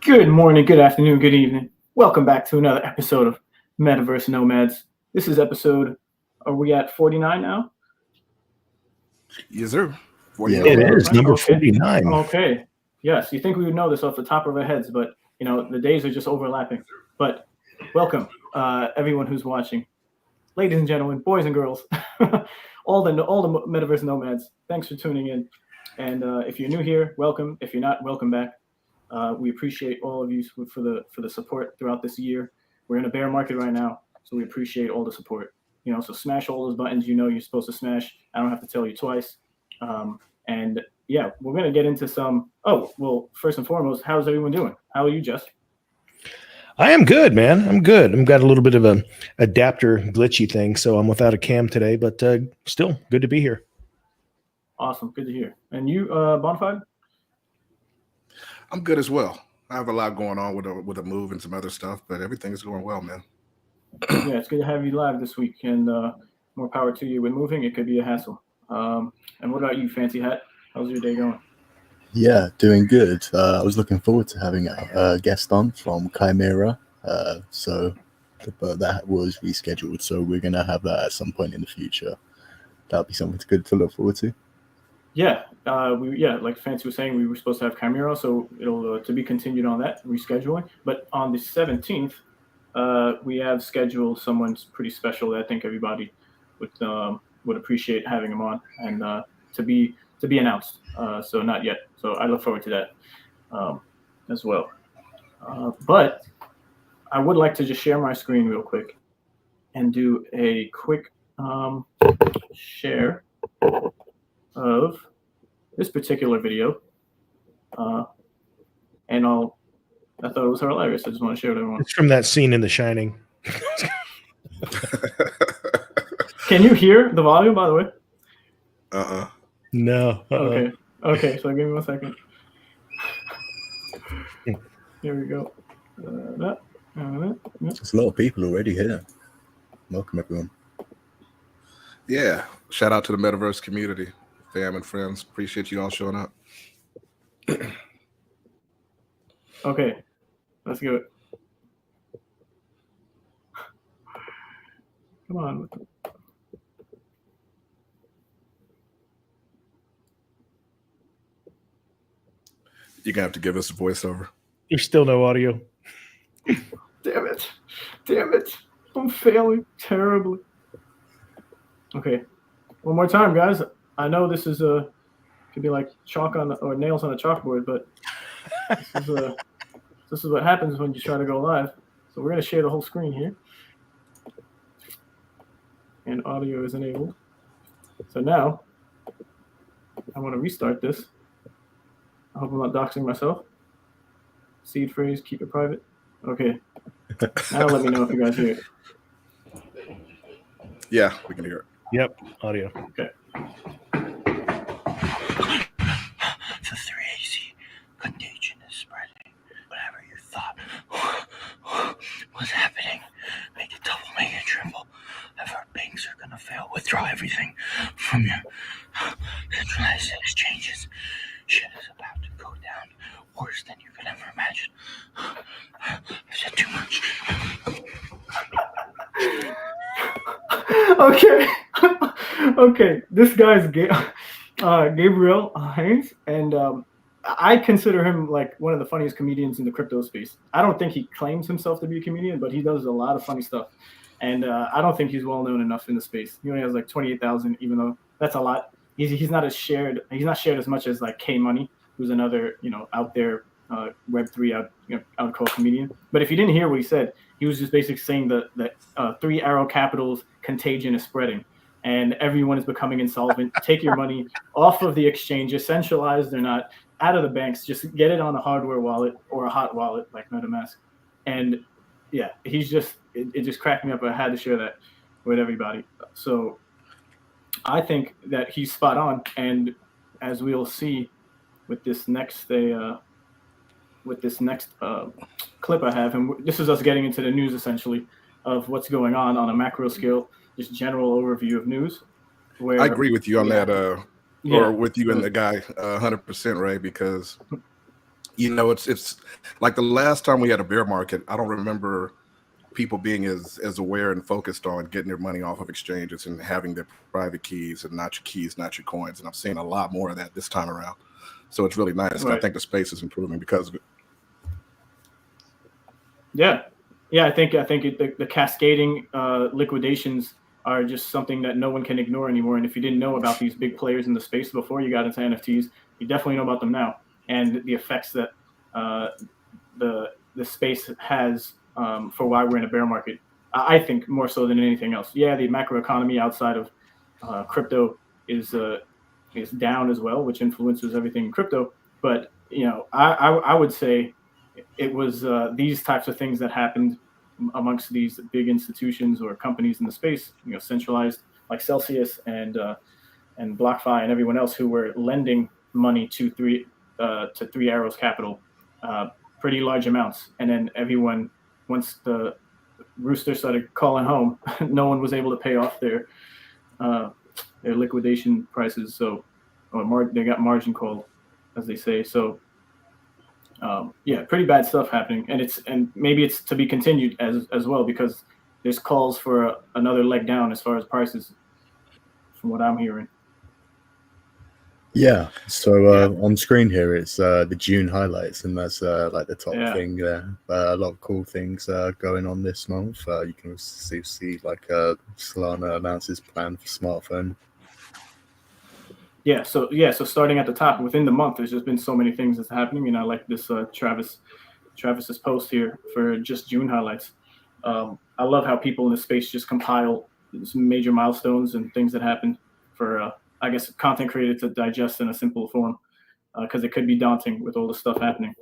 Good morning, good afternoon, good evening. Welcome back to another episode of Metaverse Nomads. This is episode, are we at 49 now? Yes, sir. 49. Yeah, it is number 49. Okay. Yes, you think we would know this off the top of our heads, but you know, the days are just overlapping. But welcome, everyone who's watching. Ladies and gentlemen, boys and girls, all the Metaverse Nomads, thanks for tuning in. And if you're new here, welcome. If you're not, welcome back. We appreciate all of you for the support throughout this year. We're in a bear market right now, so we appreciate all the support. You know, so smash all those buttons you know you're supposed to smash. I don't have to tell you twice. And yeah, we're gonna get into some. Oh, well, first and foremost, how's everyone doing? How are you, Jess? I am good, man. I'm good. I've got a little bit of an adapter glitchy thing, so I'm without a cam today, but still good to be here. Awesome, good to hear. And you, Bonafide? I'm good as well. I have a lot going on with a move and some other stuff, but everything is going well, man. Yeah, it's good to have you live this week, and more power to you. With moving, it could be a hassle. And what about you, Fancy Hat? How's your day going? Yeah, doing good. I was looking forward to having a guest on from Chimera, but that was rescheduled, so we're going to have that at some point in the future. That'll be something good to look forward to. Yeah, like Fancy was saying, we were supposed to have Chimera, so it'll to be continued on that rescheduling. But on the 17th, we have scheduled someone pretty special that I think everybody would appreciate having him on, and to be announced. So not yet. So I look forward to that as well. But I would like to just share my screen real quick and do a quick share of this particular video, and I thought it was hilarious. I just want to share it with everyone. It's from that scene in The Shining. Can you hear the volume, by the way? No. Okay. So give me 1 second. Here we go. There's a lot of people already here. Welcome, everyone. Yeah, shout out to the Metaverse community. Fam and friends, appreciate you all showing up. Okay, let's go. Come on. You're gonna have to give us a voiceover. There's still no audio. Damn it. I'm failing terribly. Okay, one more time, guys. I know this is could be like chalk or nails on a chalkboard, but this is what happens when you try to go live. So we're gonna share the whole screen here, and audio is enabled. So now I want to restart this. I hope I'm not doxing myself. Seed phrase, keep it private. Okay. Now let me know if you guys hear it. Yeah, we can hear it. Yep, audio. Okay. The 3AC contagion is spreading. Whatever you thought was happening, make it double, make it triple. If our banks are gonna fail, withdraw everything from your centralized exchanges. Shit is about to go down worse than you could ever imagine. I said too much. Okay. Okay. This guy's Gabriel Hines, and I consider him like one of the funniest comedians in the crypto space. I don't think he claims himself to be a comedian, but he does a lot of funny stuff. And I don't think he's well known enough in the space. He only has like 28,000, even though that's a lot. He's not as shared. He's not shared as much as like K Money, who's another out there Web3 out called comedian. But if you didn't hear what he said, he was just basically saying that Three Arrow Capital's contagion is spreading, and everyone is becoming insolvent. Take your money off of the exchanges, centralized or not, out of the banks. Just get it on a hardware wallet or a hot wallet like MetaMask. And yeah, he's just it just cracked me up. I had to share that with everybody. So I think that he's spot on, and as we'll see with this next clip I have, and this is us getting into the news essentially of what's going on a macro scale, just general overview of news. Where I agree with you on that, or with you and the guy 100%, right? Because it's like the last time we had a bear market, I don't remember people being as aware and focused on getting their money off of exchanges and having their private keys and not your keys, not your coins. And I'm seeing a lot more of that this time around. So it's really nice. Right. I think the space is improving because of it. Yeah. I think the cascading liquidations are just something that no one can ignore anymore. And if you didn't know about these big players in the space before you got into NFTs, you definitely know about them now, and the effects that the space has for why we're in a bear market. I think more so than anything else. Yeah, the macroeconomy outside of crypto is down as well, which influences everything in crypto. But I would say it was these types of things that happened amongst these big institutions or companies in the space, centralized like Celsius and BlockFi and everyone else who were lending money to Three Arrows Capital, pretty large amounts, and then everyone, once the rooster started calling home, no one was able to pay off their liquidation prices, so they got margin called, as they say. So pretty bad stuff happening, and maybe it's to be continued as well, because there's calls for another leg down as far as prices, from what I'm hearing. Yeah. So on screen here, it's the June highlights, and that's like the top thing there. A lot of cool things going on this month. You can see like Solana announces plan for smartphone. So starting at the top, within the month, there's just been so many things that's happening. And I like this Travis's post here for just June highlights. I love how people in the space just compile some major milestones and things that happened for I guess content created to digest in a simple form, because it could be daunting with all the stuff happening.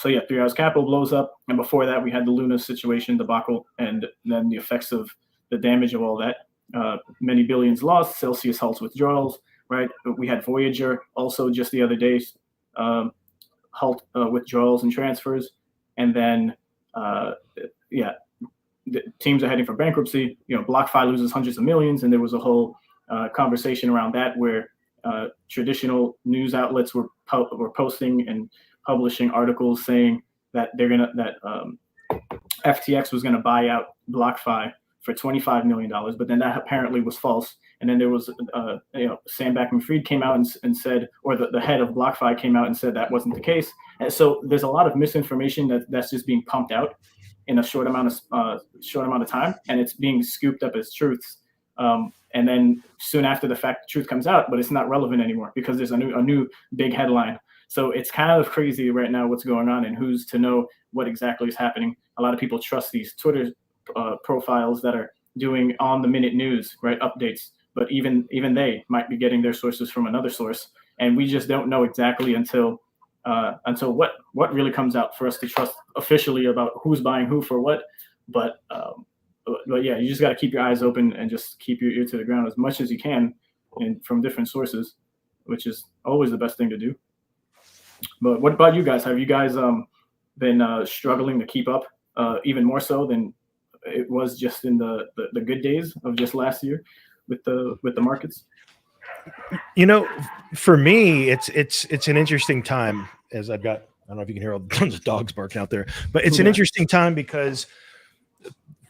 Three Arrows Capital blows up, and before that we had the Luna situation debacle, and then the effects of the damage of all that. Many billions lost. Celsius halts withdrawals. Right, we had Voyager also just the other day halt withdrawals and transfers, and then the teams are heading for bankruptcy. BlockFi loses hundreds of millions, and there was a whole conversation around that where traditional news outlets were posting and publishing articles saying that FTX was gonna buy out BlockFi for $25 million, but then that apparently was false. And then there was, Sam Bankman-Fried came out and said, or the head of BlockFi came out and said that wasn't the case. And so there's a lot of misinformation that's just being pumped out in a short amount of time, and it's being scooped up as truths. And then soon after the fact, the truth comes out, but it's not relevant anymore because there's a new big headline. So it's kind of crazy right now what's going on, and who's to know what exactly is happening. A lot of people trust these Twitter profiles that are doing on-the-minute news, right, updates, but even they might be getting their sources from another source, and we just don't know exactly until what really comes out for us to trust officially about who's buying who for what. But yeah, you just got to keep your eyes open and just keep your ear to the ground as much as you can, and from different sources, which is always the best thing to do. But what about you guys? Have you guys been struggling to keep up even more so than it was just in the good days of just last year with the markets? For me, it's an interesting time, as I don't know if you can hear all tons of dogs barking out there, but it's an interesting time because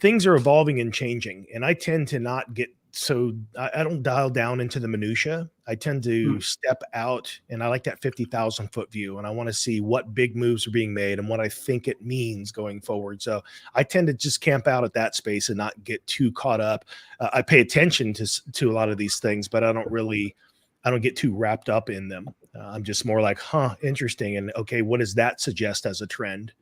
things are evolving and changing, and I tend to not get I don't dial down into the minutia. I tend to step out, and I like that 50,000 foot view, and I want to see what big moves are being made and what I think it means going forward. So I tend to just camp out at that space and not get too caught up. I pay attention to a lot of these things, but I don't get too wrapped up in them. I'm just more like, interesting. And okay, what does that suggest as a trend?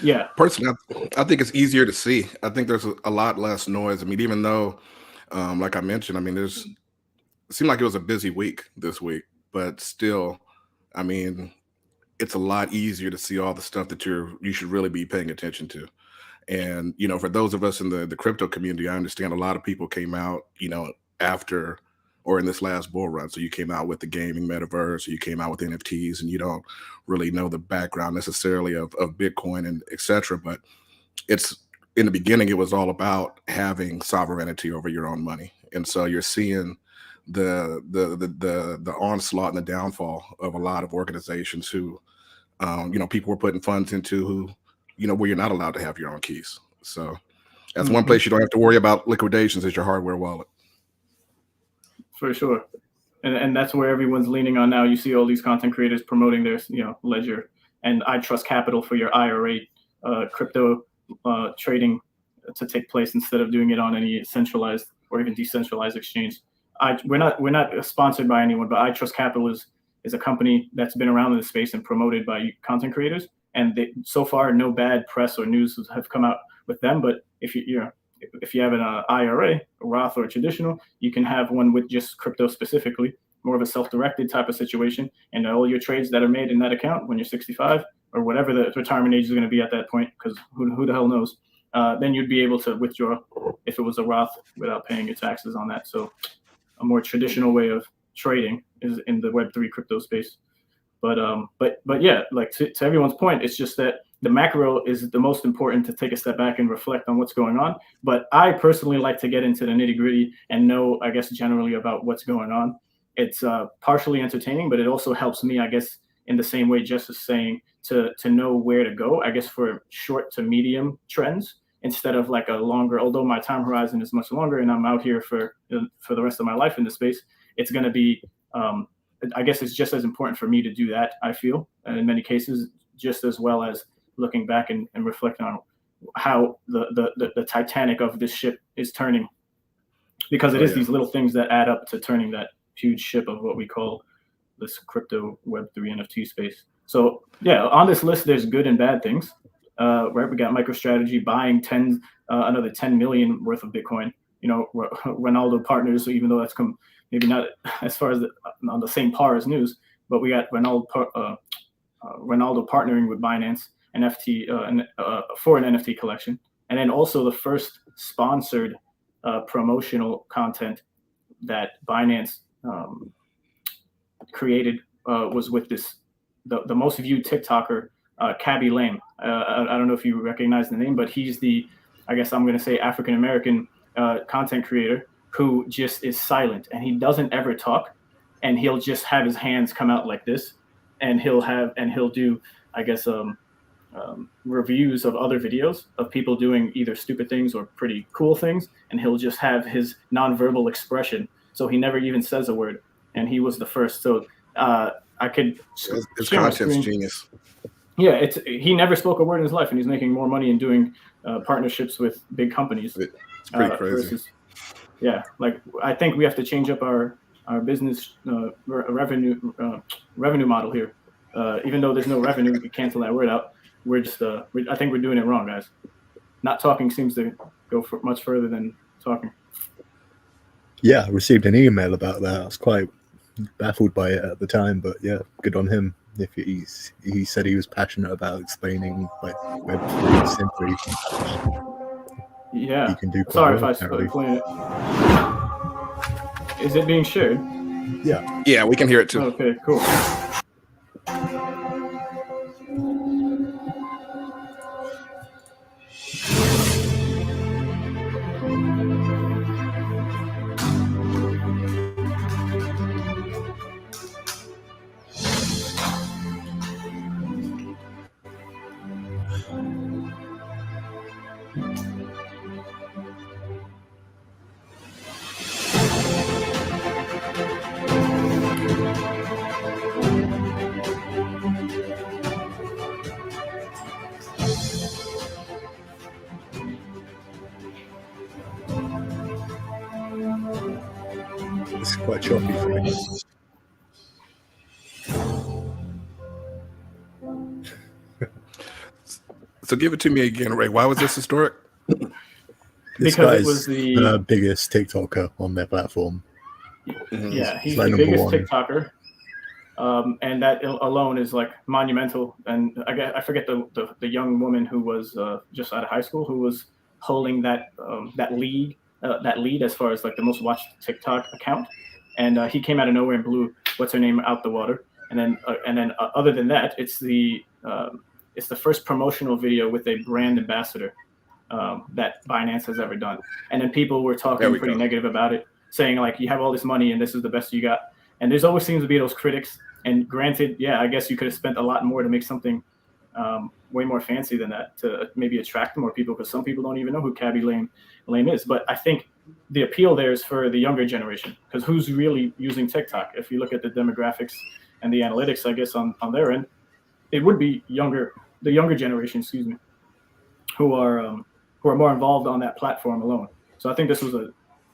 Yeah. Personally, I think it's easier to see. I think there's a lot less noise. I mean, even though, like I mentioned, I mean, it seemed like it was a busy week this week, but still, I mean, it's a lot easier to see all the stuff that you should really be paying attention to. And, you know, for those of us in the crypto community, I understand a lot of people came out, you know, after or in this last bull run. So you came out with the gaming metaverse, or you came out with NFTs, and you don't really know the background necessarily of Bitcoin and et cetera. But it's in the beginning, it was all about having sovereignty over your own money. And so you're seeing the onslaught and the downfall of a lot of organizations who, you know, people were putting funds into who, you know, where you're not allowed to have your own keys. So that's one place you don't have to worry about liquidations is your hardware wallet. For sure. And that's where everyone's leaning on now. You see all these content creators promoting their, you know, ledger and I trust capital for your IRA crypto trading to take place instead of doing it on any centralized or even decentralized exchange. We're not sponsored by anyone, but I Trust Capital is a company that's been around in the space and promoted by content creators. And so far, no bad press or news have come out with them. But if you have an IRA, a Roth, or a traditional, you can have one with just crypto specifically, more of a self-directed type of situation. And all your trades that are made in that account when you're 65 or whatever the retirement age is going to be at that point, because who the hell knows, then you'd be able to withdraw if it was a Roth without paying your taxes on that. So a more traditional way of trading is in the Web3 crypto space. But yeah, like to everyone's point, it's just that the macro is the most important to take a step back and reflect on what's going on. But I personally like to get into the nitty gritty and know, I guess, generally about what's going on. It's partially entertaining, but it also helps me, I guess, in the same way Jess is saying, to know where to go, I guess, for short to medium trends instead of like a longer, although my time horizon is much longer and I'm out here for the rest of my life in the space, it's going to be, I guess it's just as important for me to do that, I feel, in many cases, just as well as looking back and reflecting on how the Titanic of this ship is turning, because it is these little things that add up to turning that huge ship of what we call this crypto Web3 NFT space. So yeah, on this list, there's good and bad things. Right, we got MicroStrategy buying another 10 million worth of Bitcoin. You know, Ronaldo partners, even though that's maybe not as far as on the same par as news, but we got Ronaldo partnering with Binance for an NFT collection, and then also the first sponsored promotional content that Binance created was with the most viewed TikToker, Cabby Lame. I don't know if you recognize the name, but he's I guess I'm going to say African American content creator who just is silent, and he doesn't ever talk, and he'll just have his hands come out like this, and he'll do, I guess, reviews of other videos of people doing either stupid things or pretty cool things, and he'll just have his nonverbal expression. So he never even says a word, and he was the first. So I could. His content's genius. Yeah, he never spoke a word in his life, and he's making more money and doing partnerships with big companies. It's pretty crazy. Yeah, like I think we have to change up our business revenue model here. Even though there's no revenue, we can cancel that word out. We're just I think we're doing it wrong, guys. Not talking seems to go much further than talking. Yeah, I received an email about that. I was quite baffled by it at the time, but yeah, good on him. If he said he was passionate about explaining like Web3 simply. Yeah. He can do Sorry well, if I explain it. Is it being shared? Yeah. Yeah, we can hear it too. Okay, cool. It's quite choppy for me. So give it to me again, Ray. Why was this historic? This Because guy's it was the biggest TikToker on their platform. yeah, he's like the number biggest one. TikToker, and that alone is like monumental. And I forget the young woman who was just out of high school who was holding that lead as far as like the most watched TikTok account, and he came out of nowhere and blew what's her name out the water. And then other than that, it's the first promotional video with a brand ambassador that Binance has ever done. And then people were talking pretty negative about it, saying like, you have all this money and this is the best you got. And there's always seems to be those critics. And granted, yeah, I guess you could have spent a lot more to make something way more fancy than that to maybe attract more people, because some people don't even know who Cabby Lame is. But I think the appeal there is for the younger generation, because who's really using TikTok? If you look at the demographics and the analytics, I guess on their end, it would be the younger generation, who are more involved on that platform alone. So I think this was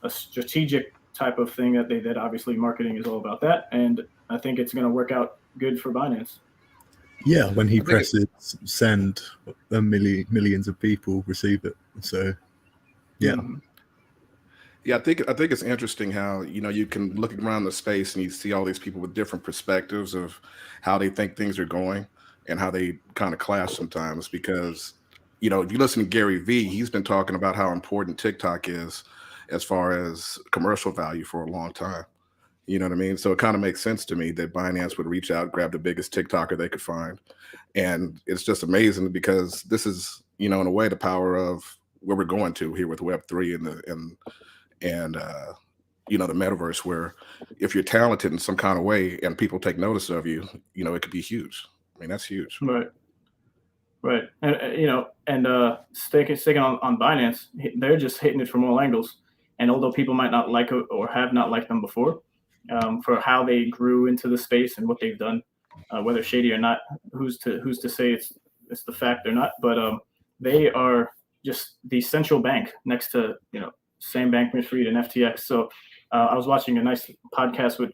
a strategic type of thing that they did. Obviously, marketing is all about that, and I think it's going to work out good for Binance. Yeah, when he presses send, millions of people receive it. So, yeah. Mm-hmm. Yeah, I think it's interesting how, you can look around the space and you see all these people with different perspectives of how they think things are going and how they kind of clash sometimes. Because, if you listen to Gary Vee, he's been talking about how important TikTok is as far as commercial value for a long time. You know what I mean? So it kind of makes sense to me that Binance would reach out, grab the biggest TikToker they could find. And it's just amazing because this is, in a way, the power of where we're going to here with Web3 and the metaverse, where if you're talented in some kind of way and people take notice of you, it could be huge. I mean, that's huge. Right. And sticking on Binance, they're just hitting it from all angles. And although people might not like it or have not liked them before, for how they grew into the space and what they've done, whether shady or not, who's to say it's the fact or not? But they are just the central bank next to Sam Bankman-Fried and FTX. So I was watching a nice podcast with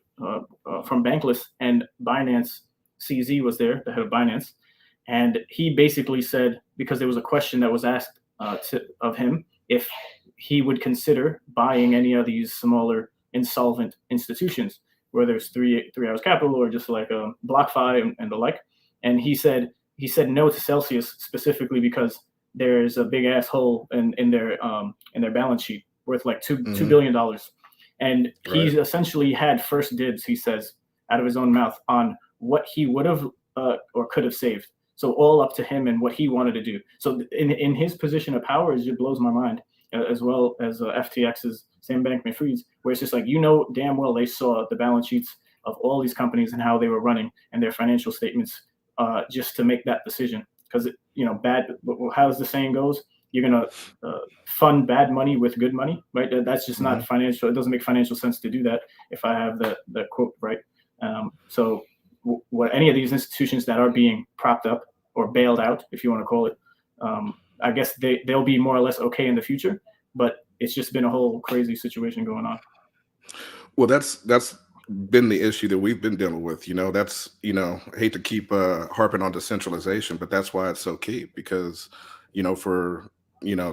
from Bankless, and Binance CZ was there, the head of Binance, and he basically said, because there was a question that was asked of him if he would consider buying any of these smaller insolvent institutions, whether it's Three Hours Capital or just like BlockFi and the like. And he said no to Celsius specifically because there's a big ass hole in their balance sheet worth like $2 billion. And he's essentially had first dibs, he says, out of his own mouth on what he would have or could have saved. So all up to him and what he wanted to do. So in his position of power, it just blows my mind, as well as FTX's Sam Bankman-Fried's, where it's just like, damn well they saw the balance sheets of all these companies and how they were running and their financial statements just to make that decision. Because, how does the saying goes? You're going to fund bad money with good money, right? That's just not financial. It doesn't make financial sense to do that, if I have the quote right. So what any of these institutions that are being propped up or bailed out, if you want to call it, I guess they'll be more or less okay in the future, but it's just been a whole crazy situation going on. Well, that's been the issue that we've been dealing with. That's, I hate to keep harping on decentralization, but that's why it's so key, because, for,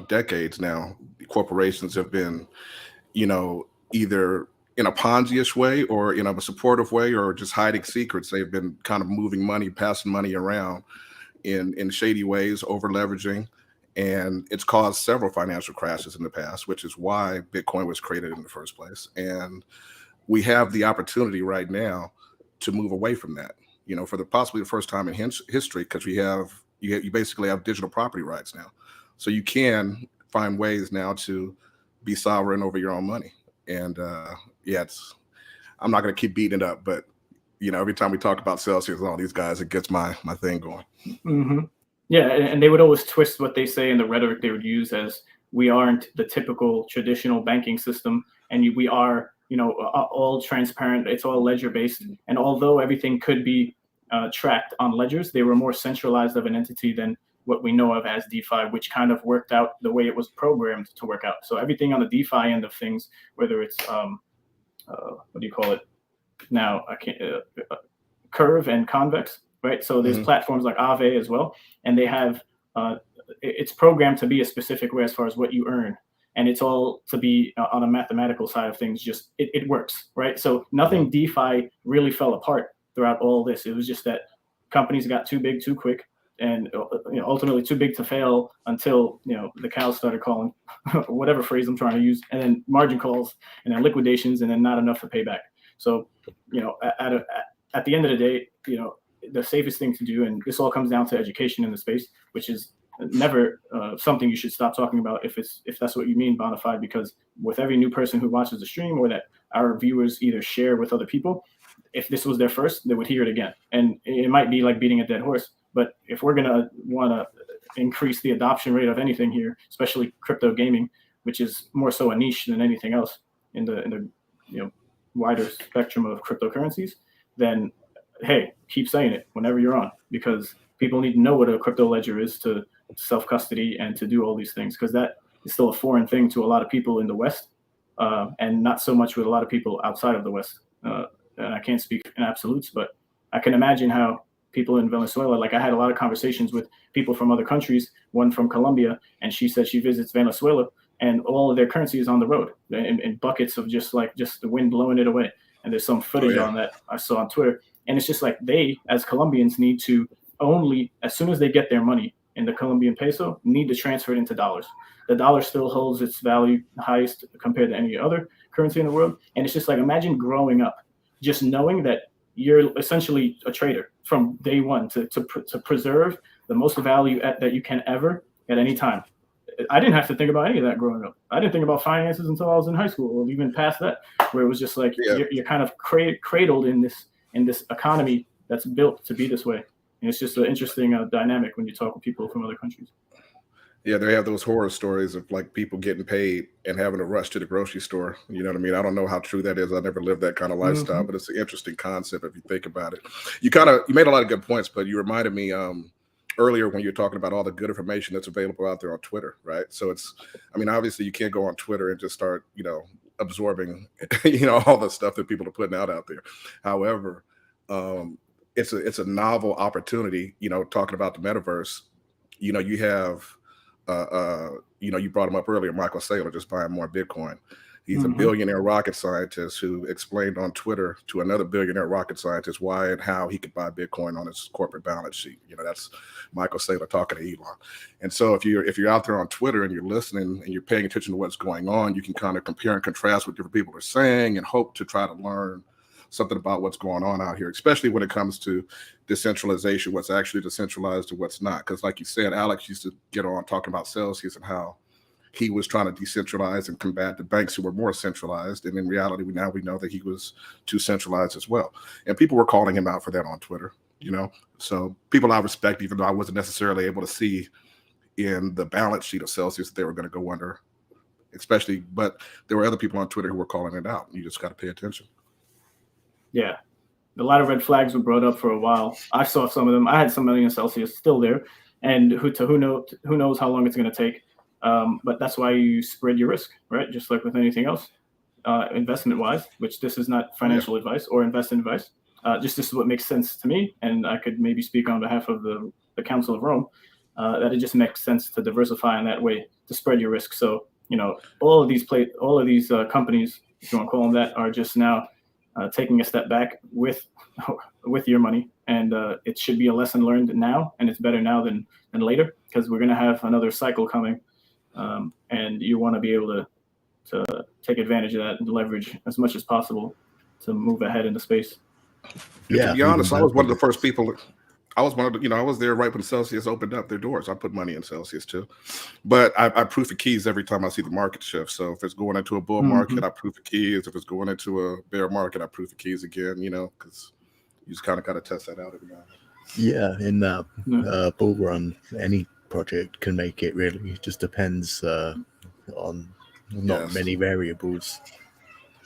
decades now, corporations have been, either in a Ponzi-ish way or in a supportive way or just hiding secrets. They've been kind of moving money, passing money around in shady ways, over leveraging. And it's caused several financial crashes in the past, which is why Bitcoin was created in the first place. And we have the opportunity right now to move away from that, for possibly the first time in history, because you basically have digital property rights now. So you can find ways now to be sovereign over your own money. And I'm not going to keep beating it up, but every time we talk about Celsius and all these guys, it gets my thing going. Mm-hmm. Yeah, and they would always twist what they say in the rhetoric they would use as, we aren't the typical traditional banking system, and we are, all transparent. It's all ledger based. And although everything could be tracked on ledgers, they were more centralized of an entity than what we know of as DeFi, which kind of worked out the way it was programmed to work out. So everything on the DeFi end of things, whether it's what do you call it now? I can't curve and convex, right? So there's platforms like Aave as well, and they have it's programmed to be a specific way as far as what you earn, and it's all to be on a mathematical side of things. Just it works, right? So nothing DeFi really fell apart throughout all this. It was just that companies got too big too quick, and ultimately too big to fail until the cows started calling, whatever phrase I'm trying to use, and then margin calls, and then liquidations, and then not enough to pay back. So at the end of the day, the safest thing to do, and this all comes down to education in the space, which is never something you should stop talking about if that's what you mean, Bonafide, because with every new person who watches the stream or that our viewers either share with other people, if this was their first, they would hear it again. And it might be like beating a dead horse, but if we're going to want to increase the adoption rate of anything here, especially crypto gaming, which is more so a niche than anything else in the wider spectrum of cryptocurrencies, then hey, keep saying it whenever you're on, because people need to know what a crypto ledger is to self-custody and to do all these things, because that is still a foreign thing to a lot of people in the West, and not so much with a lot of people outside of the West. And I can't speak in absolutes, but I can imagine how people in Venezuela, like I had a lot of conversations with people from other countries, one from Colombia, and she said she visits Venezuela and all of their currency is on the road in buckets of just the wind blowing it away. And there's some footage on that I saw on Twitter. And it's just like they, as Colombians, need to only, as soon as they get their money in the Colombian peso, need to transfer it into dollars. The dollar still holds its value highest compared to any other currency in the world. And it's just like, imagine growing up just knowing that you're essentially a trader from day one to preserve the most value that you can ever at any time. I didn't have to think about any of that growing up. I didn't think about finances until I was in high school, or even past that, where it was just like you're kind of cradled in this economy that's built to be this way. And it's just an interesting dynamic when you talk with people from other countries. Yeah, they have those horror stories of like people getting paid and having to rush to the grocery store. You know what I mean? I don't know how true that is. I never lived that kind of lifestyle, but it's an interesting concept if you think about it. You made a lot of good points, but you reminded me earlier when you were talking about all the good information that's available out there on Twitter, right? So obviously you can't go on Twitter and just start, absorbing, all the stuff that people are putting out there. However, it's a novel opportunity, talking about the metaverse. You have you brought him up earlier, Michael Saylor, just buying more Bitcoin. He's a billionaire rocket scientist who explained on Twitter to another billionaire rocket scientist why and how he could buy Bitcoin on his corporate balance sheet. That's Michael Saylor talking to Elon. And so if you're out there on Twitter and you're listening and you're paying attention to what's going on, you can kind of compare and contrast what different people are saying and hope to try to learn something about what's going on out here, especially when it comes to decentralization, what's actually decentralized and what's not. Because like you said, Alex used to get on talking about Celsius and how he was trying to decentralize and combat the banks who were more centralized. And in reality, we know that he was too centralized as well. And people were calling him out for that on Twitter, So people I respect, even though I wasn't necessarily able to see in the balance sheet of Celsius that they were going to go under, but there were other people on Twitter who were calling it out. You just got to pay attention. Yeah, a lot of red flags were brought up for a while. I saw some of them. I had some million Celsius still there, and who knows how long it's going to take. But that's why you spread your risk, right? Just like with anything else, investment wise. Which this is not financial advice or investment advice. This is what makes sense to me, and I could maybe speak on behalf of the Council of Rome. That it just makes sense to diversify in that way to spread your risk. So all of these companies, if you want to call them that, are just now taking a step back with your money, and it should be a lesson learned now, and it's better now than later, because we're going to have another cycle coming, and you want to be able to take advantage of that and leverage as much as possible to move ahead into space. To be honest, I was one of the first people. I was I was there right when Celsius opened up their doors. I put money in Celsius too, but I proof the keys every time I see the market shift. So if it's going into a bull market, I proof the keys. If it's going into a bear market, I proof the keys again. Because you just kind of got to test that out every now and then. Yeah, in that bull run, any project can make it. Really, it just depends on not many variables.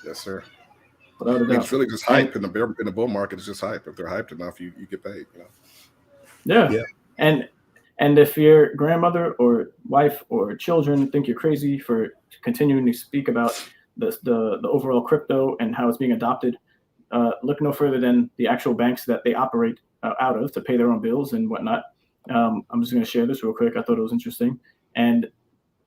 Yes, sir. It's really just hype in the bull market. It's just hype. If they're hyped enough, you get paid. Yeah. And if your grandmother or wife or children think you're crazy for continuing to speak about the overall crypto and how it's being adopted, look no further than the actual banks that they operate out of to pay their own bills and whatnot. I'm just going to share this real quick. I thought it was interesting. And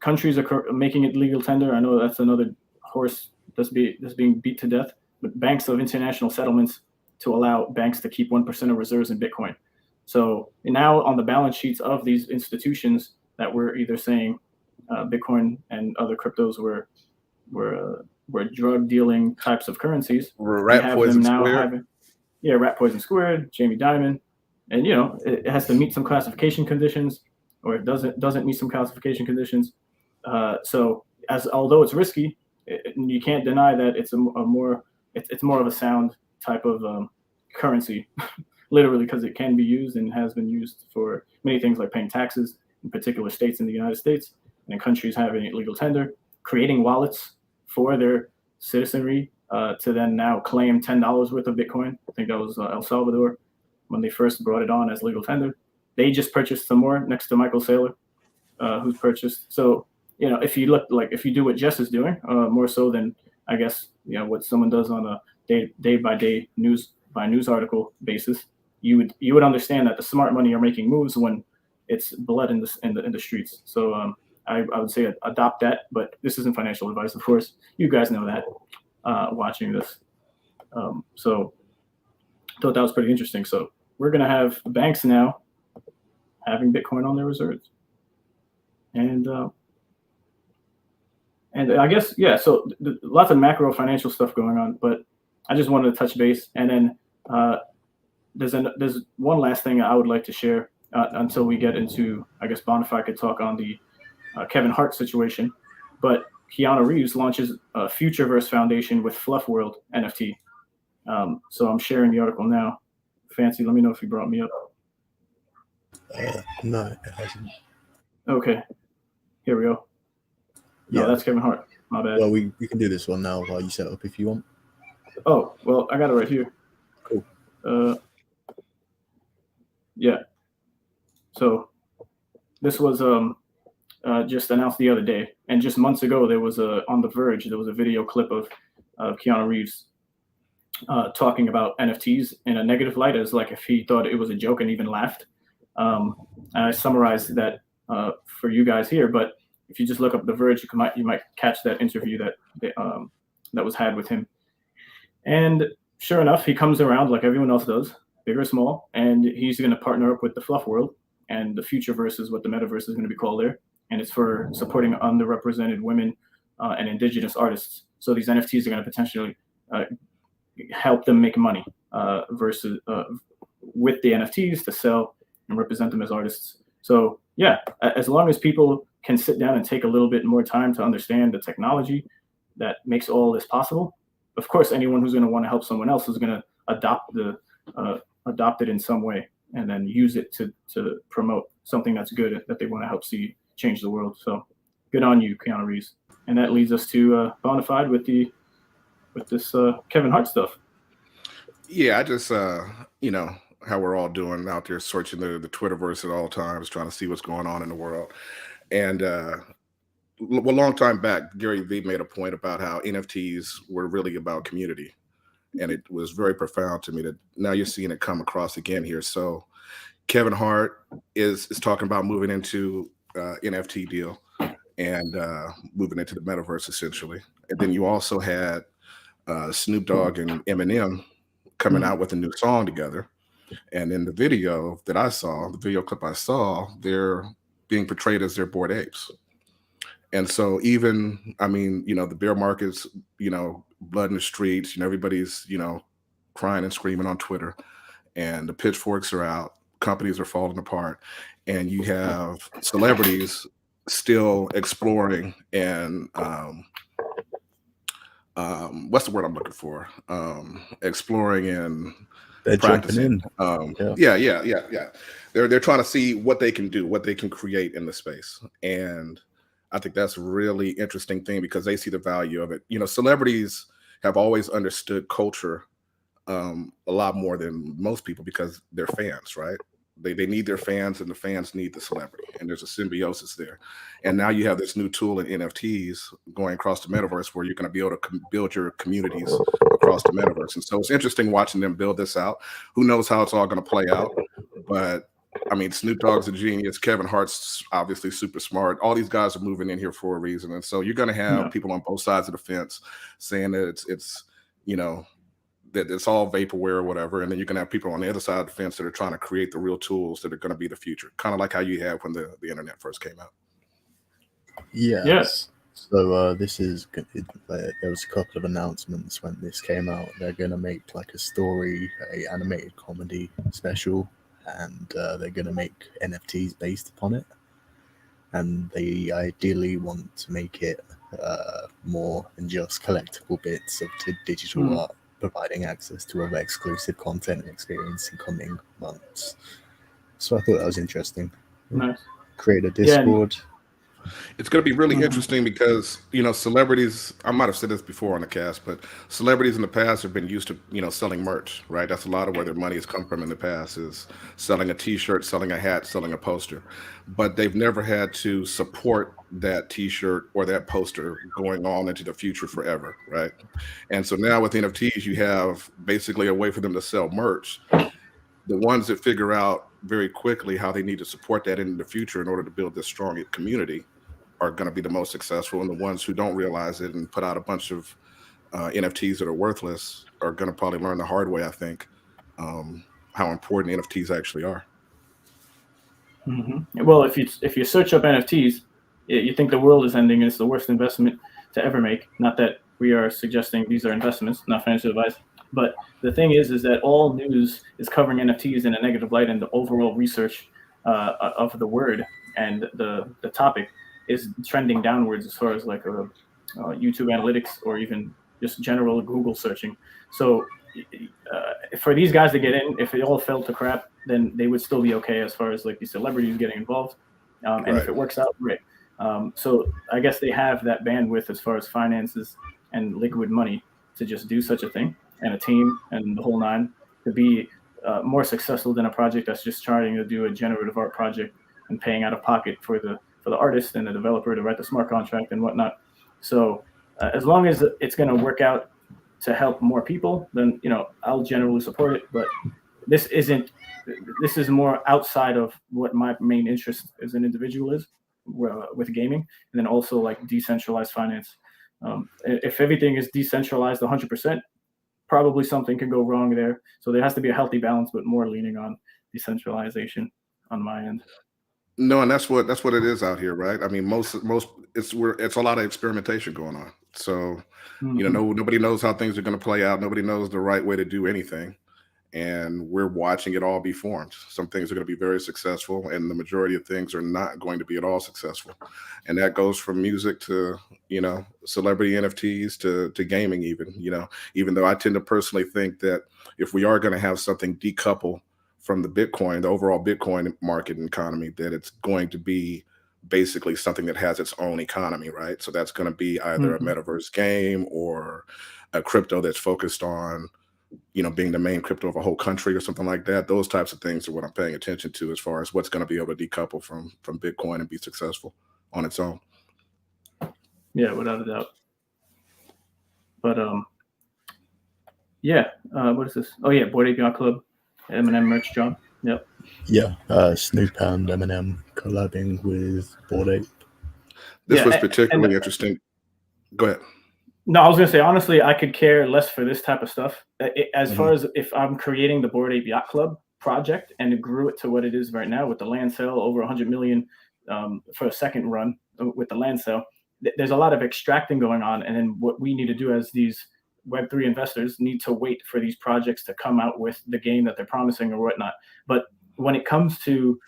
countries are making it legal tender. I know that's another horse that's being beat to death. But banks of international settlements to allow banks to keep 1% of reserves in Bitcoin. So now on the balance sheets of these institutions that were either saying Bitcoin and other cryptos were drug dealing types of currencies, Rat poison squared. Rat poison squared, Jamie Dimon, and it has to meet some classification conditions, or it doesn't meet some classification conditions. So although it's risky, you can't deny that it's it's more of a sound type of currency, literally, because it can be used and has been used for many things like paying taxes in particular states in the United States and in countries having it legal tender, creating wallets for their citizenry to then now claim $10 worth of Bitcoin. I think that was El Salvador when they first brought it on as legal tender. They just purchased some more next to Michael Saylor, who's purchased. So, if you do what Jess is doing, more so than I guess, what someone does on a day by day news article basis, you would understand that the smart money are making moves when it's blood in the streets. So I would say adopt that, but this isn't financial advice, of course. You guys know that watching this. So I thought that was pretty interesting. So we're gonna have banks now having Bitcoin on their reserves, and I guess so lots of macro financial stuff going on, but I just wanted to touch base, and then there's one last thing I would like to share until we get into, I guess, Bonafide could talk on the Kevin Hart situation, but Keanu Reeves launches a Futureverse Foundation with Fluff World NFT. So I'm sharing the article now. Fancy, let me know if you brought me up. No, it hasn't. Okay, here we go. No, Yeah, that's Kevin Hart. My bad. well, we can do this one now while you set up if you want. Oh, well, I got it right here. Cool. Yeah. So this was just announced the other day, and just months ago there was on The Verge there was a video clip of Keanu Reeves talking about NFTs in a negative light, as like if he thought it was a joke and even laughed. And I summarized that for you guys here, but if you just look up The Verge, you might catch that interview that was had with him. And sure enough, he comes around like everyone else does, big or small, and he's going to partner up with the Fluff World, and the Futureverse is what the Metaverse is going to be called there, and it's for supporting underrepresented women and indigenous artists. So these NFTs are going to potentially help them make money versus with the NFTs to sell and represent them as artists. So yeah, as long as people can sit down and take a little bit more time to understand the technology that makes all this possible, of course, anyone who's going to want to help someone else is going to adopt it in some way and then use it to promote something that's good that they want to help see change the world. So good on you, Keanu Reeves. And that leads us to Bonafide with this Kevin Hart stuff. Yeah, I just how we're all doing out there searching the Twitterverse at all times, trying to see what's going on in the world. And a long time back, Gary Vee made a point about how NFTs were really about community. And it was very profound to me that now you're seeing it come across again here. So Kevin Hart is talking about moving into NFT deal and moving into the metaverse essentially. And then you also had Snoop Dogg and Eminem coming out with a new song together. And in the video that I saw, the video clip I saw, they're being portrayed as their Bored Apes. And so even, the bear market's, blood in the streets, everybody's, crying and screaming on Twitter, and the pitchforks are out, companies are falling apart, and you have celebrities still exploring and what's the word I'm looking for? Exploring and They're practicing. jumping in. Yeah. They're trying to see what they can do, what they can create in the space. And I think that's a really interesting thing because they see the value of it. Celebrities have always understood culture a lot more than most people because they're fans, right? They need their fans, and the fans need the celebrity, and there's a symbiosis there. And now you have this new tool in NFTs going across the metaverse, where you're going to be able to build your communities across the metaverse. And so it's interesting watching them build this out. Who knows how it's all going to play out? But I mean, Snoop Dogg's a genius. Kevin Hart's obviously super smart. All these guys are moving in here for a reason, and so you're going to have people on both sides of the fence saying that it's that it's all vaporware or whatever, and then you can have people on the other side of the fence that are trying to create the real tools that are going to be the future, kind of like how you had when the internet first came out. Yes. So this is there was a couple of announcements when this came out. They're going to make like a animated comedy special, and they're going to make NFTs based upon it, and they ideally want to make it more than just collectible bits of digital art, providing access to other exclusive content and experience in coming months. So I thought that was interesting. Nice. Create a Discord. It's going to be really interesting because, celebrities, I might have said this before on the cast, but celebrities in the past have been used to, selling merch, right? That's a lot of where their money has come from in the past, is selling a t-shirt, selling a hat, selling a poster. But they've never had to support that t-shirt or that poster going on into the future forever, right? And so now with NFTs, you have basically a way for them to sell merch. The ones that figure out very quickly how they need to support that in the future in order to build this strong community are going to be the most successful, and the ones who don't realize it and put out a bunch of NFTs that are worthless are going to probably learn the hard way, I think, how important NFTs actually are. Well, if you search up NFTs, you think the world is ending. It's the worst investment to ever make. Not that we are suggesting these are investments, not financial advice. But the thing is that all news is covering NFTs in a negative light, and the overall research of the word and the topic is trending downwards as far as like YouTube analytics or even just general Google searching. So for these guys to get in, if it all fell to crap, then they would still be okay as far as like the celebrities getting involved. And if it works out, great. So I guess they have that bandwidth as far as finances and liquid money to just do such a thing, and a team and the whole nine, to be more successful than a project that's just trying to do a generative art project and paying out of pocket for the artist and the developer to write the smart contract and whatnot. So as long as it's going to work out to help more people, then I'll generally support it. But this is more outside of what my main interest as an individual is with gaming, and then also like decentralized finance. If everything is decentralized 100%, probably something could go wrong there. So there has to be a healthy balance, but more leaning on decentralization on my end. No, and that's what it is out here, right? I mean, most it's a lot of experimentation going on. So, nobody knows how things are going to play out. Nobody knows the right way to do anything, and we're watching it all be formed. Some things are going to be very successful, and the majority of things are not going to be at all successful. And that goes from music to celebrity NFTs to gaming, even though I tend to personally think that if we are going to have something decouple from the overall Bitcoin market and economy, that it's going to be basically something that has its own economy, right? So that's going to be either a metaverse game or a crypto that's focused on, being the main crypto of a whole country or something like that. Those types of things are what I'm paying attention to as far as what's going to be able to decouple from Bitcoin and be successful on its own. Yeah, without a doubt. But what is this? Oh yeah, Bored Ape Yacht Club, Eminem merch drop. Yep. Yeah, Snoop and Eminem collabing with Bored Ape. This was particularly interesting. Go ahead. No, I was gonna say, honestly, I could care less for this type of stuff. As far as if I'm creating the Bored Ape Yacht Club project and it grew it to what it is right now with the land sale, over 100 million for a second run with the land sale, there's a lot of extracting going on. And then what we need to do as these Web3 investors need to wait for these projects to come out with the game that they're promising or whatnot. But when it comes to,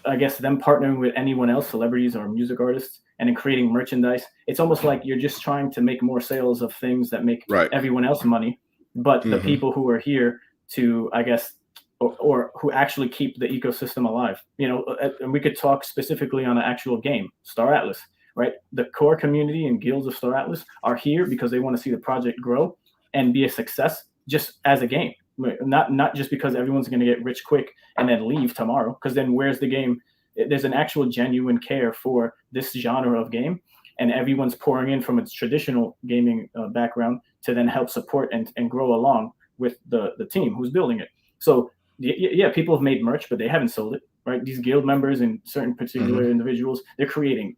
I guess, them partnering with anyone else, celebrities or music artists, and in creating merchandise, it's almost like you're just trying to make more sales of things that make everyone else money. But the people who are here to, I guess, or who actually keep the ecosystem alive, and we could talk specifically on the actual game, Star Atlas, right? The core community and guilds of Star Atlas are here because they want to see the project grow and be a success just as a game. Not just because everyone's going to get rich quick and then leave tomorrow, because then where's the game? There's an actual genuine care for this genre of game, and everyone's pouring in from its traditional gaming background to then help support and grow along with the team who's building it. So yeah, people have made merch, but they haven't sold it, right? These guild members and certain particular individuals, they're creating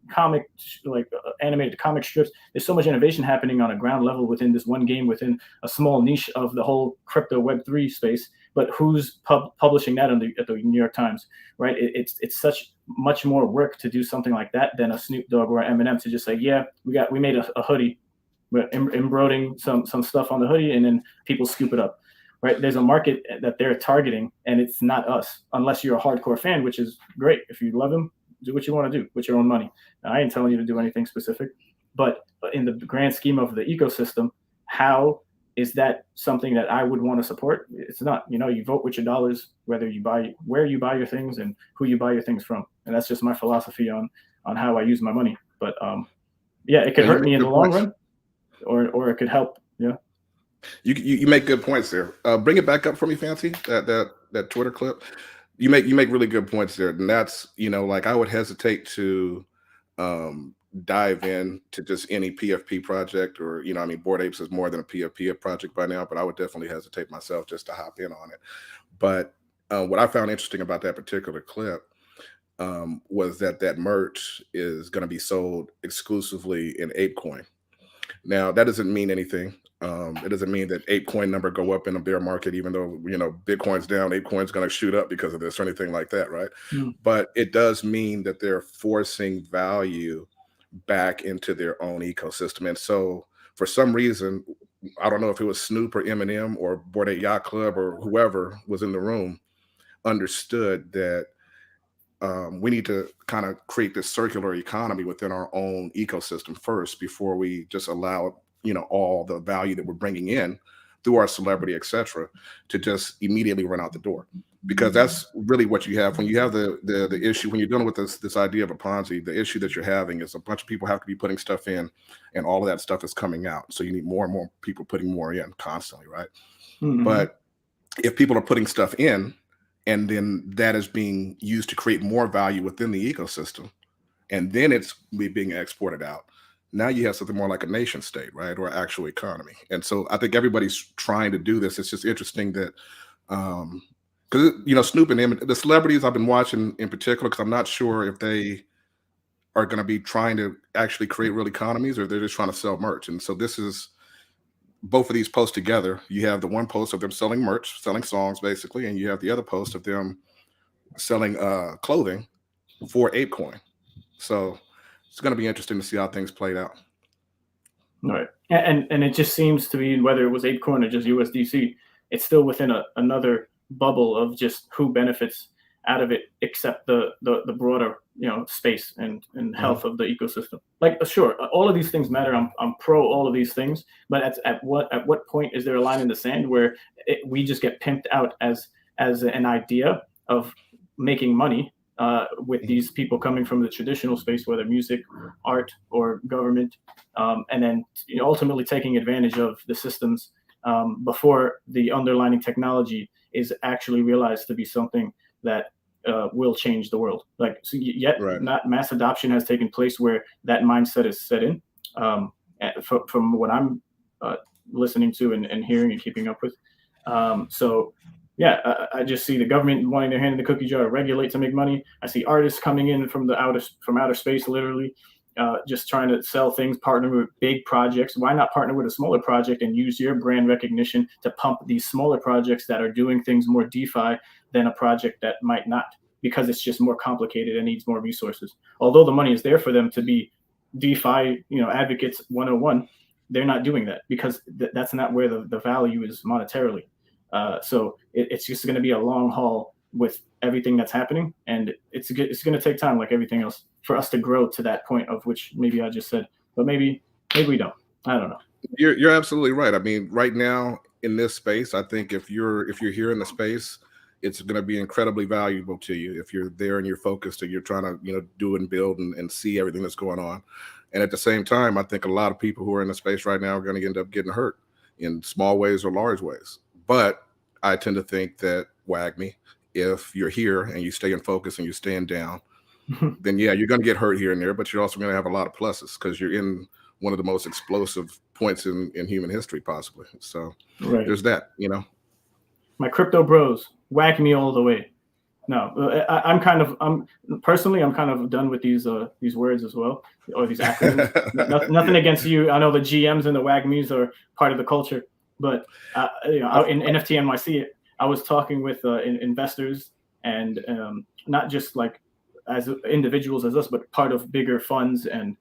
animated comic strips. There's so much innovation happening on a ground level within this one game, within a small niche of the whole crypto Web3 space. But who's publishing that at the New York Times, right? It's such much more work to do something like that than a Snoop Dogg or Eminem to just say, yeah, we made a hoodie, we're embroidering some stuff on the hoodie, and then people scoop it up. Right, there's a market that they're targeting, and it's not us, unless you're a hardcore fan, which is great. If you love him, do what you want to do with your own money. Now, I ain't telling you to do anything specific, but in the grand scheme of the ecosystem, how is that something that I would want to support? It's not. You vote with your dollars, where you buy your things and who you buy your things from, and that's just my philosophy on how I use my money. But yeah, it could hurt me in the long run, or it could help. Yeah. You make good points there. Bring it back up for me, Fancy. That Twitter clip. You make really good points there, and that's like I would hesitate to dive in to just any PFP project, or Bored Apes is more than a PFP project by now, but I would definitely hesitate myself just to hop in on it. But what I found interesting about that particular clip was that merch is going to be sold exclusively in ApeCoin. Now that doesn't mean anything. It doesn't mean that ApeCoin number go up in a bear market, even though Bitcoin's down, ApeCoin's going to shoot up because of this or anything like that, right? But it does mean that they're forcing value back into their own ecosystem. And so for some reason, I don't know if it was Snoop or Eminem or Bored Ape Yacht Club or whoever was in the room, understood that we need to kind of create this circular economy within our own ecosystem first before we just allow all the value that we're bringing in through our celebrity, etc., to just immediately run out the door. Because that's really what you have when you have the issue, when you're dealing with this idea of a Ponzi. The issue that you're having is a bunch of people have to be putting stuff in, and all of that stuff is coming out. So you need more and more people putting more in constantly, right? But if people are putting stuff in, and then that is being used to create more value within the ecosystem, and then it's being exported out, now you have something more like a nation state, right? Or actual economy. And so I think everybody's trying to do this. It's just interesting that, because, Snoop and the celebrities I've been watching in particular, because I'm not sure if they are going to be trying to actually create real economies or they're just trying to sell merch. And so this is both of these posts together. You have the one post of them selling merch, selling songs, basically, and you have the other post of them selling clothing for ApeCoin. So it's going to be interesting to see how things played out. Right. And it just seems to be, whether it was ApeCoin or just USDC, it's still within another bubble of just who benefits out of it, except the broader space and health of the ecosystem. Like, sure, all of these things matter. I'm pro all of these things, but at what point is there a line in the sand where we just get pimped out as an idea of making money with these people coming from the traditional space, whether music, art, or government, and then ultimately taking advantage of the systems before the underlying technology is actually realized to be something that will change the world. Like, so not mass adoption has taken place where that mindset is set in. From what I'm listening to and hearing and keeping up with. So yeah, I just see the government wanting their hand in the cookie jar to regulate to make money. I see artists coming in from outer space, literally, just trying to sell things, partner with big projects. Why not partner with a smaller project and use your brand recognition to pump these smaller projects that are doing things more DeFi than a project that might not, because it's just more complicated and needs more resources. Although the money is there for them to be DeFi, advocates 101, they're not doing that because that's not where the value is monetarily. So it's just going to be a long haul with everything that's happening, and it's going to take time, like everything else, for us to grow to that point of which maybe I just said, but maybe we don't. I don't know. You're absolutely right. I mean, right now in this space, I think if you're here in the space, it's going to be incredibly valuable to you if you're there and you're focused and you're trying to do and build and see everything that's going on. And at the same time, I think a lot of people who are in the space right now are going to end up getting hurt in small ways or large ways. But I tend to think that WAGMI, if you're here and you stay in focus and you're staying down, then yeah, you're going to get hurt here and there, but you're also going to have a lot of pluses because you're in one of the most explosive points in human history, possibly. So there's that, you know. My crypto bros, whack me all the way. No, I'm kind of done with these words as well, or these acronyms. Nothing against you. I know the GMs and the WAGMEs are part of the culture, but you know, in NFT NYC, I was talking with investors and not just like as individuals as us, but part of bigger funds and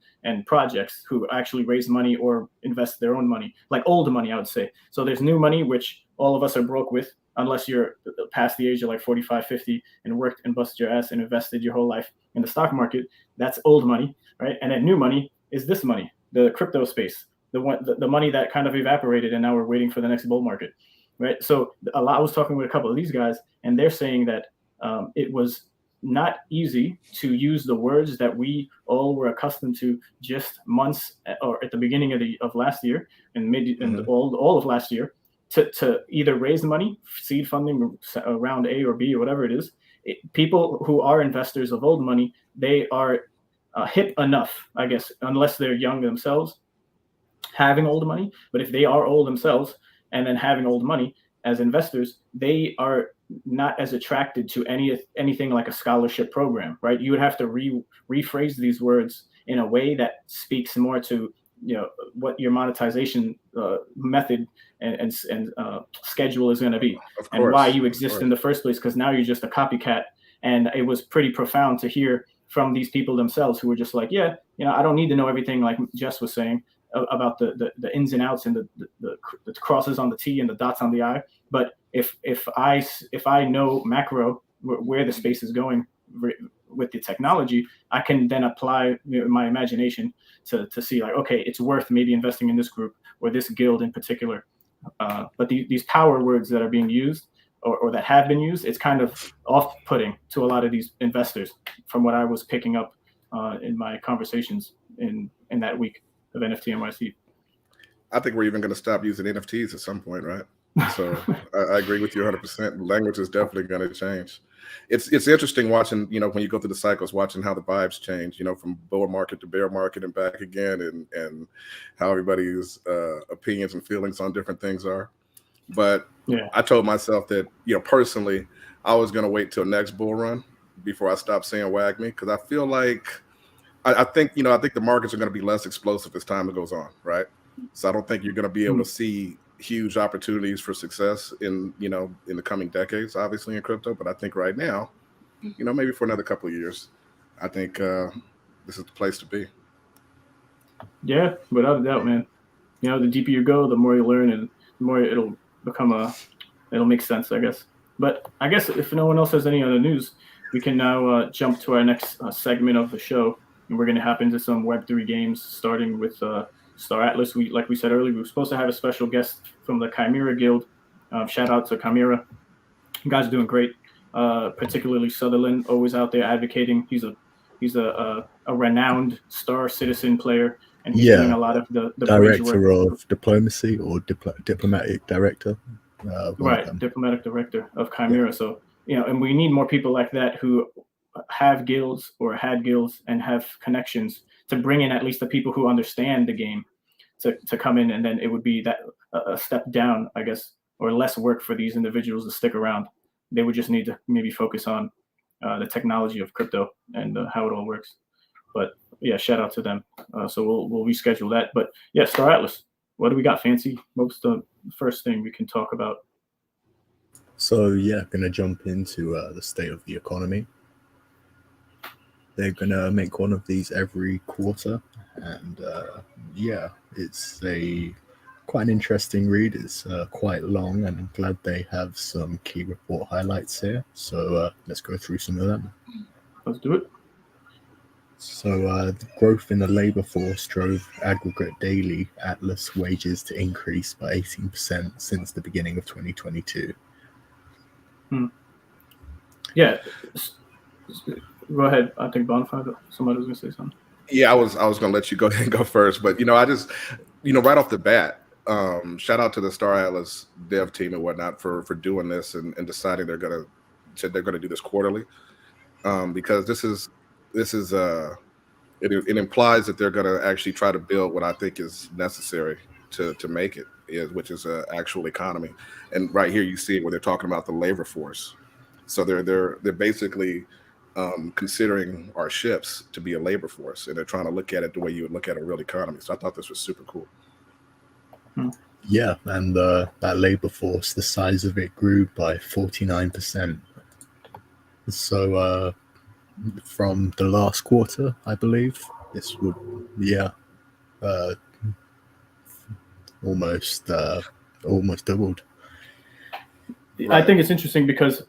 projects who actually raise money or invest their own money, like old money, I would say. So there's new money, which all of us are broke with, unless you're past the age of like 45, 50 and worked and busted your ass and invested your whole life in the stock market. That's old money, right? And then new money is this money, the crypto space, the money that kind of evaporated and now we're waiting for the next bull market, right? So I was talking with a couple of these guys and they're saying that it was not easy to use the words that we all were accustomed to just months or at the beginning of last year and and all of last year to either raise money, seed funding, round A or B or whatever it is. People who are investors of old money, they are hip enough, I guess, unless they're young themselves, having old money. But if they are old themselves and then having old money as investors, they are not as attracted to anything like a scholarship program, right? You would have to rephrase these words in a way that speaks more to, you know, what your monetization method and schedule is going to be, and why you exist in the first place. Because now you're just a copycat, and it was pretty profound to hear from these people themselves who were just like, yeah, you know, I don't need to know everything like Jess was saying about the ins and outs and the crosses on the T and the dots on the I. But if I know macro where the space is going with the technology, I can then apply my imagination to see like, okay, it's worth maybe investing in this group or this guild in particular. But these power words that are being used or that have been used, it's kind of off-putting to a lot of these investors from what I was picking up in my conversations in that week of NFT NYC. I think we're even going to stop using NFTs at some point, right? So I agree with you 100%. Language is definitely going to change. It's interesting watching, you know, when you go through the cycles, watching how the vibes change, you know, from bull market to bear market and back again, and how everybody's opinions and feelings on different things are. But yeah, I told myself that, you know, personally, I was going to wait till next bull run before I stopped saying WAGMI, because I feel like I think the markets are going to be less explosive as time goes on, right? So I don't think you're going to be able to see huge opportunities for success in the coming decades, obviously in crypto. But I think right now, you know, maybe for another couple of years, I think this is the place to be. Yeah, without a doubt, man. You know, the deeper you go, the more you learn, and the more it'll make sense, I guess. But I guess if no one else has any other news, we can now jump to our next segment of the show, and we're going to hop into some Web3 games, starting with Star Atlas. Like we said earlier, we were supposed to have a special guest from the Chimera Guild. Shout out to Chimera. You guys are doing great. Particularly Sutherland, always out there advocating. He's a renowned Star Citizen player, and he's doing a lot of the director of diplomacy or diplomatic director. Right, diplomatic director of Chimera. Yeah. So, you know, and we need more people like that who have guilds or had guilds and have connections to bring in at least the people who understand the game to come in, and then it would be that a step down, I guess, or less work for these individuals to stick around. They would just need to maybe focus on the technology of crypto and how it all works. But yeah, shout out to them. So we'll reschedule that. But yeah, Star Atlas, what do we got, Fancy? What's the first thing we can talk about? So yeah, gonna jump into the state of the economy. They're gonna make one of these every quarter, and yeah, it's quite an interesting read. It's quite long, and I'm glad they have some key report highlights here. So let's go through some of them. Let's do it. So the growth in the labor force drove aggregate daily Atlas wages to increase by 18% since the beginning of 2022. Yeah. Go ahead. I think Bonfire, somebody was going to say something. Yeah, I was going to let you go ahead and go first. But, you know, I just, you know, right off the bat, shout out to the Star Atlas dev team and whatnot for doing this and deciding they're gonna do this quarterly, because this is it implies that they're gonna actually try to build what I think is necessary to make it, which is an actual economy. And right here you see it where they're talking about the labor force. So they're basically considering our ships to be a labor force, and they're trying to look at it the way you would look at a real economy. So I thought this was super cool. Yeah, and that labor force, the size of it grew by 49%. So from the last quarter, I believe, this would, almost doubled. I think it's interesting because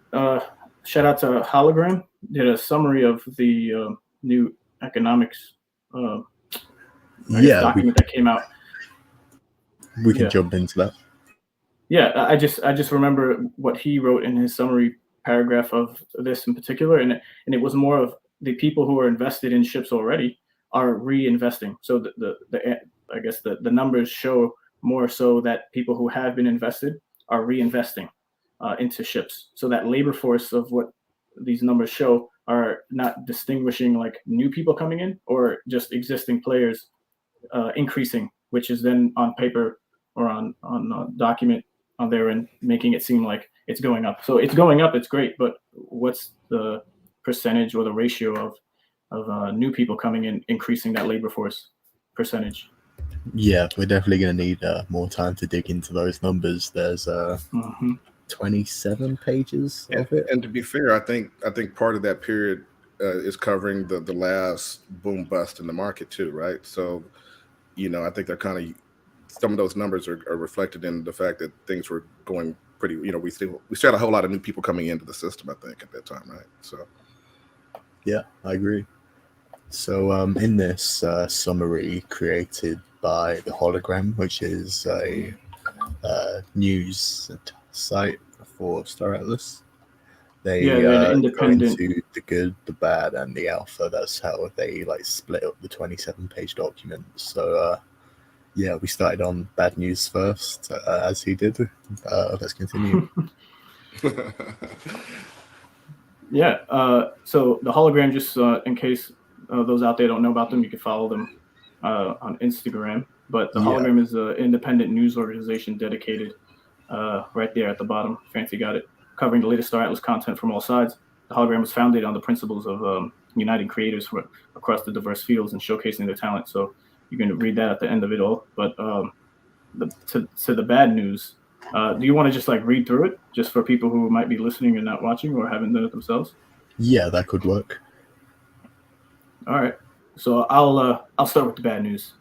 shout out to Hologram did a summary of the new economics document that came out. We can jump into that. Yeah, I just remember what he wrote in his summary paragraph of this in particular, and it was more of the people who are invested in ships already are reinvesting. So I guess the numbers show more so that people who have been invested are reinvesting into ships. So that labor force of what these numbers show are not distinguishing like new people coming in or just existing players increasing, which is then on paper or on a document on there and making it seem like it's going up. So it's going up, it's great, but what's the percentage or the ratio of new people coming in increasing that labor force percentage? Yeah, we're definitely going to need more time to dig into those numbers. There's 27 pages of it. And to be fair, I think part of that period is covering the last boom bust in the market too, right? So, I think they're kind of, some of those numbers are reflected in the fact that things were going pretty, we still had a whole lot of new people coming into the system, I think, at that time, right? So, yeah, I agree. So in this summary created by the Hologram, which is a news site for Star Atlas, they they're independent. go into the good, the bad, and the alpha. That's how they split up the 27-page document. So we started on bad news first, as he did. Let's continue. So the Hologram, just in case those out there don't know about them, you can follow them on Instagram. But the Hologram is an independent news organization dedicated right there at the bottom. Fancy got it. Covering the latest Star Atlas content from all sides. The Hologram was founded on the principles of uniting creators across the diverse fields and showcasing their talent. So you can read that at the end of it all. But to the bad news, do you want to just read through it just for people who might be listening and not watching or haven't done it themselves? Yeah, that could work. All right. So I'll start with the bad news.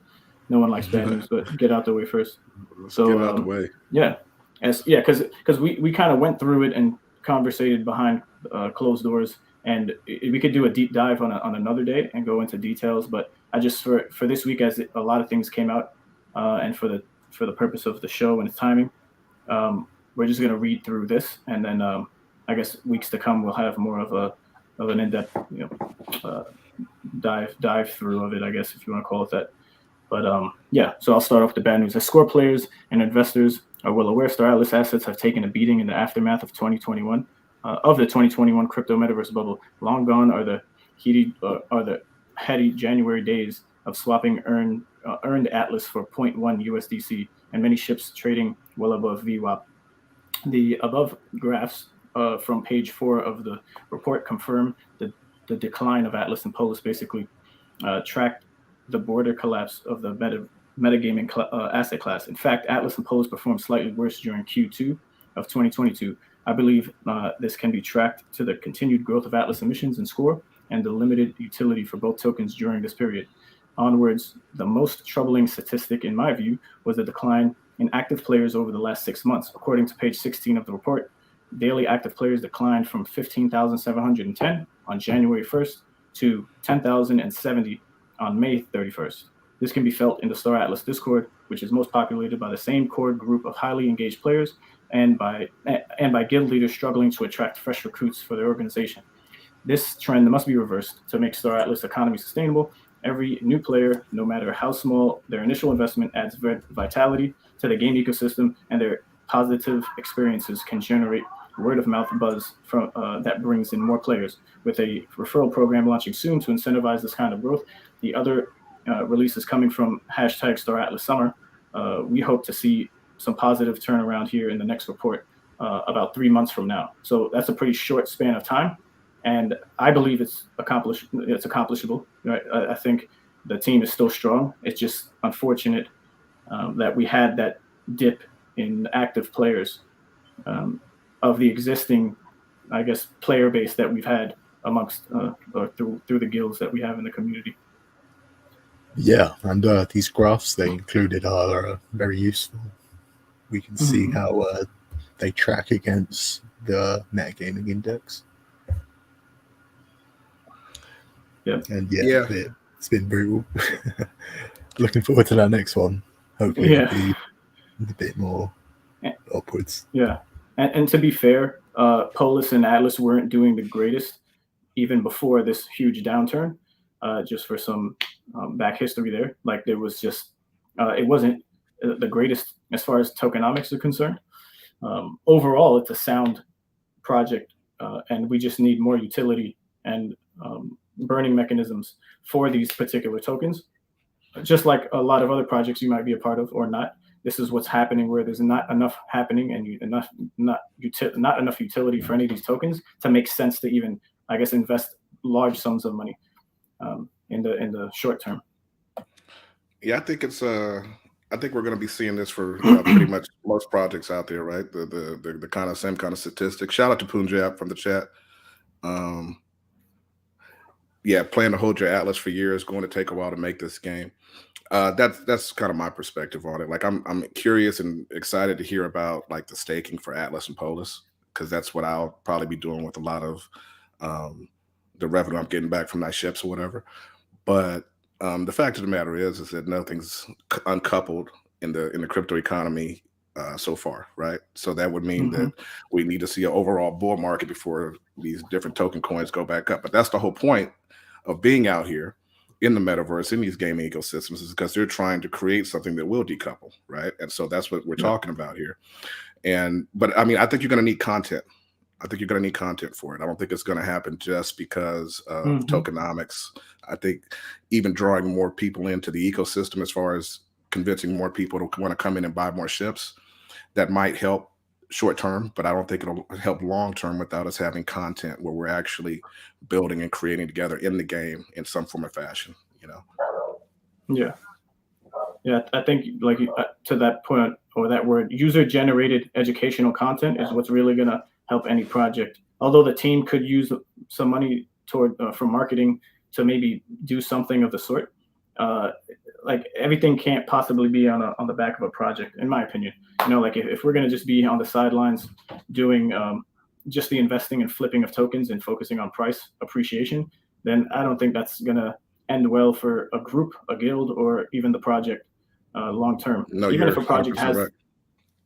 No one likes bad news, but get out the way first. Let's get out the way. Yeah. Because we kind of went through it and conversated behind closed doors, and we could do a deep dive on another day and go into details. But I just for this week, as a lot of things came out, and for the purpose of the show and its timing, we're just gonna read through this, and then I guess weeks to come we'll have more of an in-depth dive through of it, I guess, if you want to call it that. But so I'll start off with the bad news. As score players and investors are well aware, Star Atlas assets have taken a beating in the aftermath of 2021. Of the 2021 crypto metaverse bubble, long gone are the heady January days of swapping earned Atlas for 0.1 USDC and many ships trading well above VWAP. The above graphs from page 4 of the report confirm the decline of Atlas and Polis, basically tracked the border collapse of the metagaming asset class. In fact, Atlas and Polis performed slightly worse during Q2 of 2022. I believe this can be tracked to the continued growth of Atlas emissions and score and the limited utility for both tokens during this period. Onwards, the most troubling statistic in my view was the decline in active players over the last 6 months. According to page 16 of the report, daily active players declined from 15,710 on January 1st to 10,070 on May 31st. This can be felt in the Star Atlas Discord, which is most populated by the same core group of highly engaged players and by guild leaders struggling to attract fresh recruits for their organization. This trend must be reversed to make Star Atlas economy sustainable Every new player, no matter how small their initial investment, adds vitality to the game ecosystem, and their positive experiences can generate word of mouth buzz from that brings in more players. With a referral program launching soon to incentivize this kind of growth, the other releases coming from hashtag Star Atlas Summer, we hope to see some positive turnaround here in the next report about 3 months from now. So that's a pretty short span of time, and I believe it's accomplishable. Right? I think the team is still strong. It's just unfortunate that we had that dip in active players of the existing, I guess, player base that we've had amongst or through the guilds that we have in the community. Yeah, and these graphs they included are very useful. We can see how they track against the metagaming index. Yeah, and it's been brutal. Looking forward to that next one. Hopefully, it'll be a bit more upwards. Yeah, and to be fair, Polis and Atlas weren't doing the greatest even before this huge downturn. Just for some back history there, like there was just it wasn't the greatest as far as tokenomics are concerned. Overall, it's a sound project, and we just need more utility and burning mechanisms for these particular tokens. Just like a lot of other projects you might be a part of or not, this is what's happening where there's not enough happening and not enough utility for any of these tokens to make sense to even, I guess, invest large sums of money in the short term. Yeah, I think it's I think we're going to be seeing this for pretty much most projects out there, right? The kind of same kind of statistics. Shout out to Punjab from the chat. Yeah, plan to hold your Atlas for years, going to take a while to make this game. That's kind of my perspective on it. Like I'm curious and excited to hear about like the staking for Atlas and Polis, because that's what I'll probably be doing with a lot of the revenue I'm getting back from my ships or whatever. But the fact of the matter is that nothing's uncoupled in the crypto economy so far, right? So that would mean that we need to see an overall bull market before these different token coins go back up. But that's the whole point of being out here in the metaverse, in these gaming ecosystems, is because they're trying to create something that will decouple, right? And so that's what we're talking about here. But I mean, I think you're going to need content. I think you're going to need content for it. I don't think it's going to happen just because of tokenomics. I think even drawing more people into the ecosystem, as far as convincing more people to want to come in and buy more ships, that might help short term, but I don't think it'll help long term without us having content where we're actually building and creating together in the game in some form or fashion, you know? Yeah, I think like to that point, or that word, user-generated educational content is what's really going to help any project. Although the team could use some money toward for marketing to maybe do something of the sort, like everything can't possibly be on the back of a project, in my opinion. You know, like if we're going to just be on the sidelines doing just the investing and flipping of tokens and focusing on price appreciation, then I don't think that's going to end well for a group, a guild, or even the project long term. No, even if a project has right.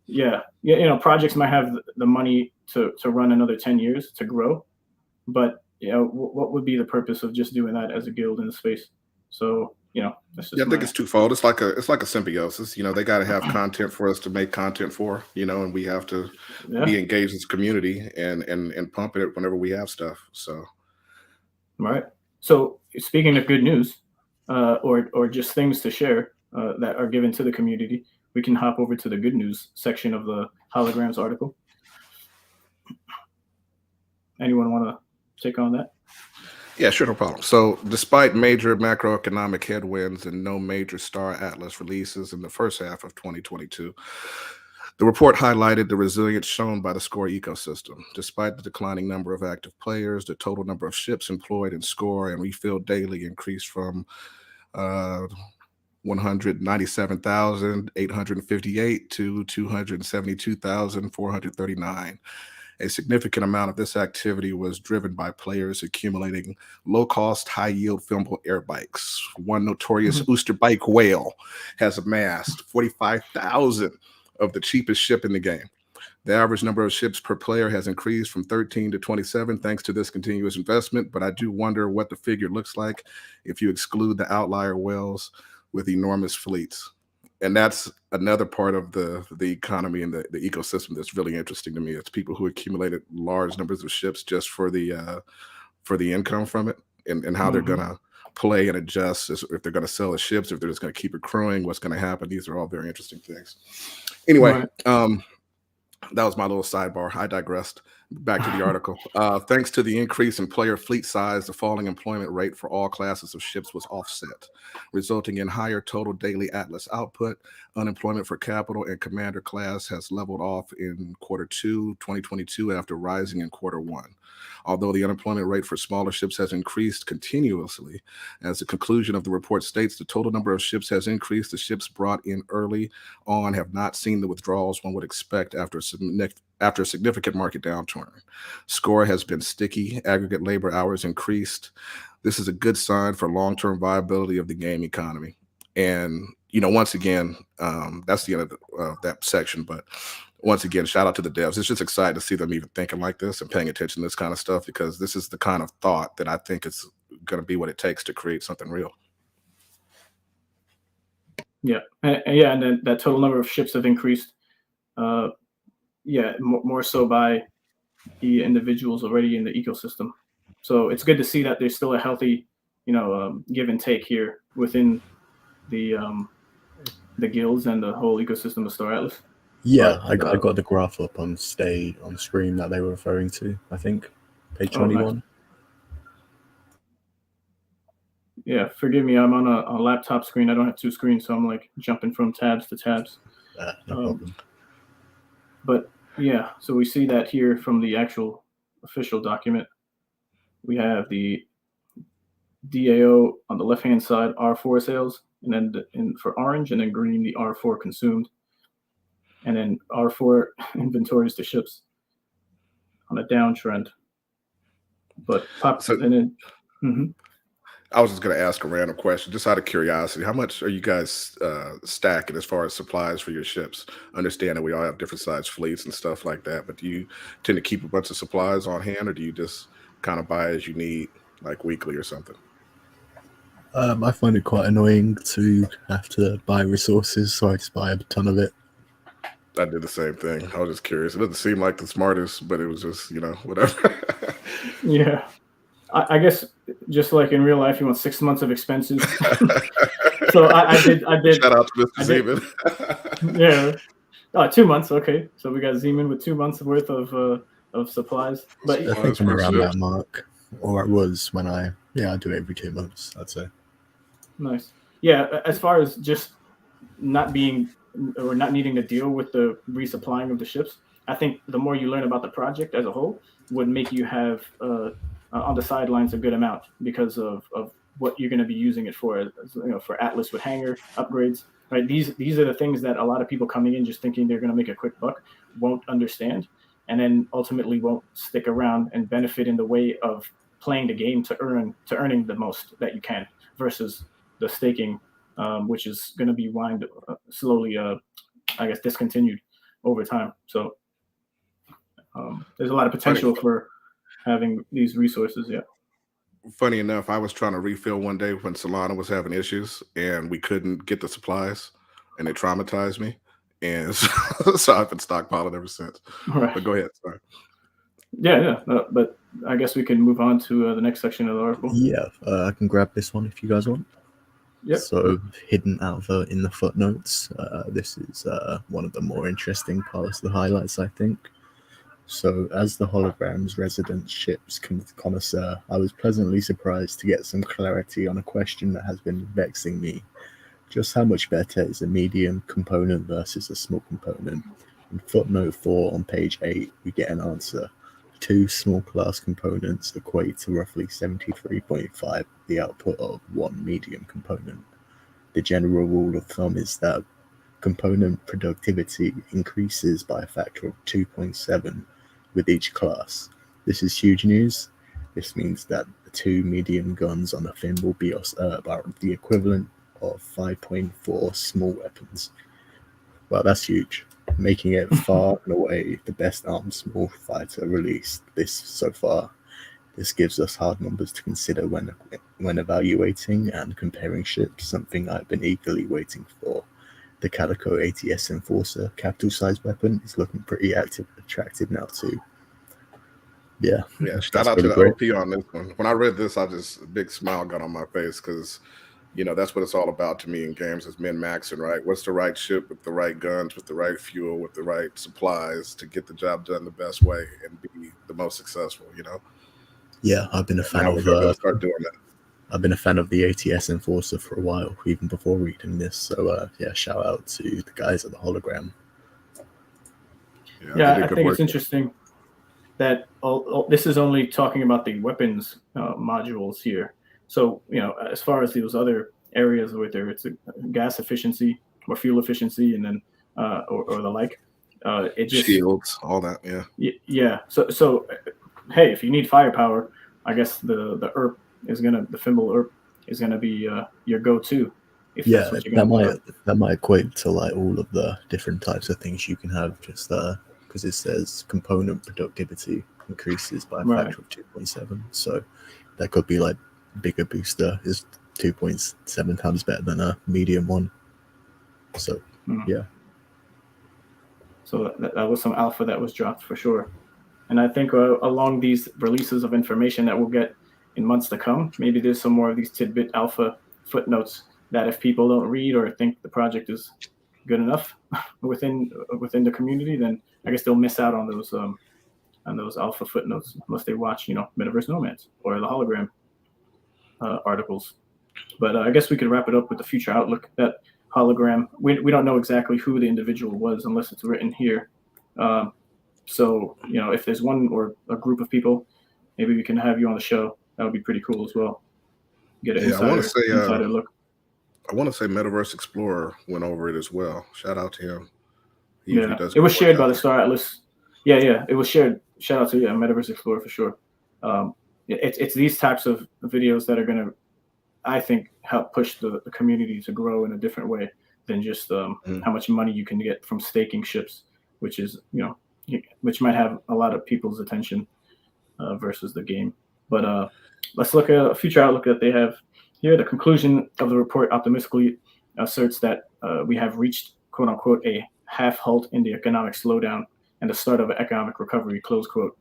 you know, projects might have the money to run another 10 years to grow, but you know, what would be the purpose of just doing that as a guild in the space? So, you know, that's just I think it's twofold. It's like a symbiosis. You know, they got to have content for us to make content for, you know, and we have to be engaged as a community and pump it whenever we have stuff. So, right. So speaking of good news, or just things to share that are given to the community, we can hop over to the good news section of the holograms article. Anyone want to take on that? Yeah, sure, no problem. So despite major macroeconomic headwinds and no major Star Atlas releases in the first half of 2022, the report highlighted the resilience shown by the Score ecosystem. Despite the declining number of active players, the total number of ships employed in Score and refilled daily increased from 197,858 to 272,439. A significant amount of this activity was driven by players accumulating low-cost, high-yield filmable air bikes. One notorious Oosterbike whale has amassed 45,000 of the cheapest ship in the game. The average number of ships per player has increased from 13 to 27 thanks to this continuous investment, but I do wonder what the figure looks like if you exclude the outlier whales with enormous fleets. And that's another part of the economy and the ecosystem that's really interesting to me. It's people who accumulated large numbers of ships just for the income from it, and how they're gonna play and adjust, if they're gonna sell the ships, if they're just gonna keep accruing, what's gonna happen. These are all very interesting things. Anyway, that was my little sidebar. I digressed. Back to the article. Thanks to the increase in player fleet size, the falling employment rate for all classes of ships was offset, resulting in higher total daily Atlas output. Unemployment for capital and commander class has leveled off in Q2 2022 after rising in Q1. Although the unemployment rate for smaller ships has increased continuously, as the conclusion of the report states, the total number of ships has increased. The ships brought in early on have not seen the withdrawals one would expect after a significant market downturn. Score has been sticky. Aggregate labor hours increased. This is a good sign for long-term viability of the game economy. And, once again, that's the end of that section. But once again, shout out to the devs. It's just exciting to see them even thinking like this and paying attention to this kind of stuff, because this is the kind of thought that I think is going to be what it takes to create something real. Yeah. And then that total number of ships have increased. More so by the individuals already in the ecosystem. So it's good to see that there's still a healthy, give and take here within the guilds and the whole ecosystem of Star Atlas. Yeah, I got the graph up on screen that they were referring to. I think page 21. Nice. Yeah, forgive me. I'm on a laptop screen. I don't have two screens, so I'm like jumping from tabs to tabs. No problem. But yeah, so we see that here from the actual official document. We have the DAO on the left-hand side, R4 sales, and then for orange, and then green, the R4 consumed, and then R4 inventories to ships on a downtrend. But I was just going to ask a random question, just out of curiosity. How much are you guys stacking as far as supplies for your ships? Understanding we all have different size fleets and stuff like that, but do you tend to keep a bunch of supplies on hand, or do you just kind of buy as you need, like weekly or something? I find it quite annoying to have to buy resources, so I just buy a ton of it. I did the same thing. I was just curious. It doesn't seem like the smartest, but it was just, whatever. Yeah. I guess just like in real life, you want 6 months of expenses. So I did. Shout out to Mr. Zeman. Yeah. 2 months. Okay. So we got Zeman with 2 months worth of supplies. But I think I'm around that mark, or it was when I do it every 2 months, I'd say. Nice. Yeah. As far as just not needing to deal with the resupplying of the ships, I think the more you learn about the project as a whole would make you have on the sidelines a good amount, because of what you're going to be using it for, for Atlas with hangar upgrades, right? These are the things that a lot of people coming in just thinking they're going to make a quick buck won't understand, and then ultimately won't stick around and benefit in the way of playing the game to earning the most that you can, versus the staking, which is going to be slowly, discontinued over time. So there's a lot of potential for having these resources. Yeah. Funny enough, I was trying to refill one day when Solana was having issues and we couldn't get the supplies, and it traumatized me. And so I've been stockpiling ever since. Right. But go ahead. Sorry. Yeah. But I guess we can move on to the next section of the article. Yeah, I can grab this one if you guys want. Yep. So hidden out in the footnotes, this is one of the more interesting parts, the highlights, I think. So, as the hologram's resident ships connoisseur, I was pleasantly surprised to get some clarity on a question that has been vexing me. Just how much better is a medium component versus a small component? In footnote 4 on page 8, we get an answer. 2 small class components equate to roughly 73.5 the output of 1 medium component. The general rule of thumb is that component productivity increases by a factor of 2.7 with each class. This is huge news. This means that the 2 medium guns on a fin will be about the equivalent of 5.4 small weapons. Well, that's huge. making it far and away the best arms warfighter released this so far. This gives us hard numbers to consider when evaluating and comparing ships, something I've been eagerly waiting for. The Calico ATS Enforcer capital-sized weapon is looking pretty attractive now too. Yeah, shout out to the OP on this one. When I read this, a big smile got on my face because, that's what it's all about to me in games is min-maxing, right? What's the right ship with the right guns, with the right fuel, with the right supplies to get the job done the best way and be the most successful, Yeah, I've been a fan of start doing that. I've been a fan of the ATS Enforcer for a while, even before reading this. So shout out to the guys at the Hologram. I think it's interesting that this is only talking about the weapons modules here. So, as far as those other areas, whether it's a gas efficiency or fuel efficiency, and then or the like, it just shields, all that, yeah. So hey, if you need firepower, I guess the ERP is the Fimble ERP is gonna be your go-to. That might equate to like all of the different types of things you can have, just because it says component productivity increases by a factor of 2.7. So that could be like bigger booster is 2.7 times better than a medium one. So yeah. So that was some alpha that was dropped for sure. And I think along these releases of information that we'll get in months to come, maybe there's some more of these tidbit alpha footnotes that if people don't read or think the project is good enough within the community, then I guess they'll miss out on those alpha footnotes unless they watch, Metaverse Nomads or the Hologram articles. But I guess we could wrap it up with the future outlook. That Hologram, we don't know exactly who the individual was unless it's written here. So, if there's one or a group of people, maybe we can have you on the show. That would be pretty cool as well. Get an insider look. I want to say Metaverse Explorer went over it as well. Shout out to him. It was shared by the Star Atlas. Yeah, it was shared. Shout out to Metaverse Explorer for sure. It's these types of videos that are going to, I think, help push the community to grow in a different way than just how much money you can get from staking ships, which is, which might have a lot of people's attention versus the game. But let's look at a future outlook that they have here. The conclusion of the report optimistically asserts that we have reached, quote unquote, a half halt in the economic slowdown and the start of an economic recovery, close quote.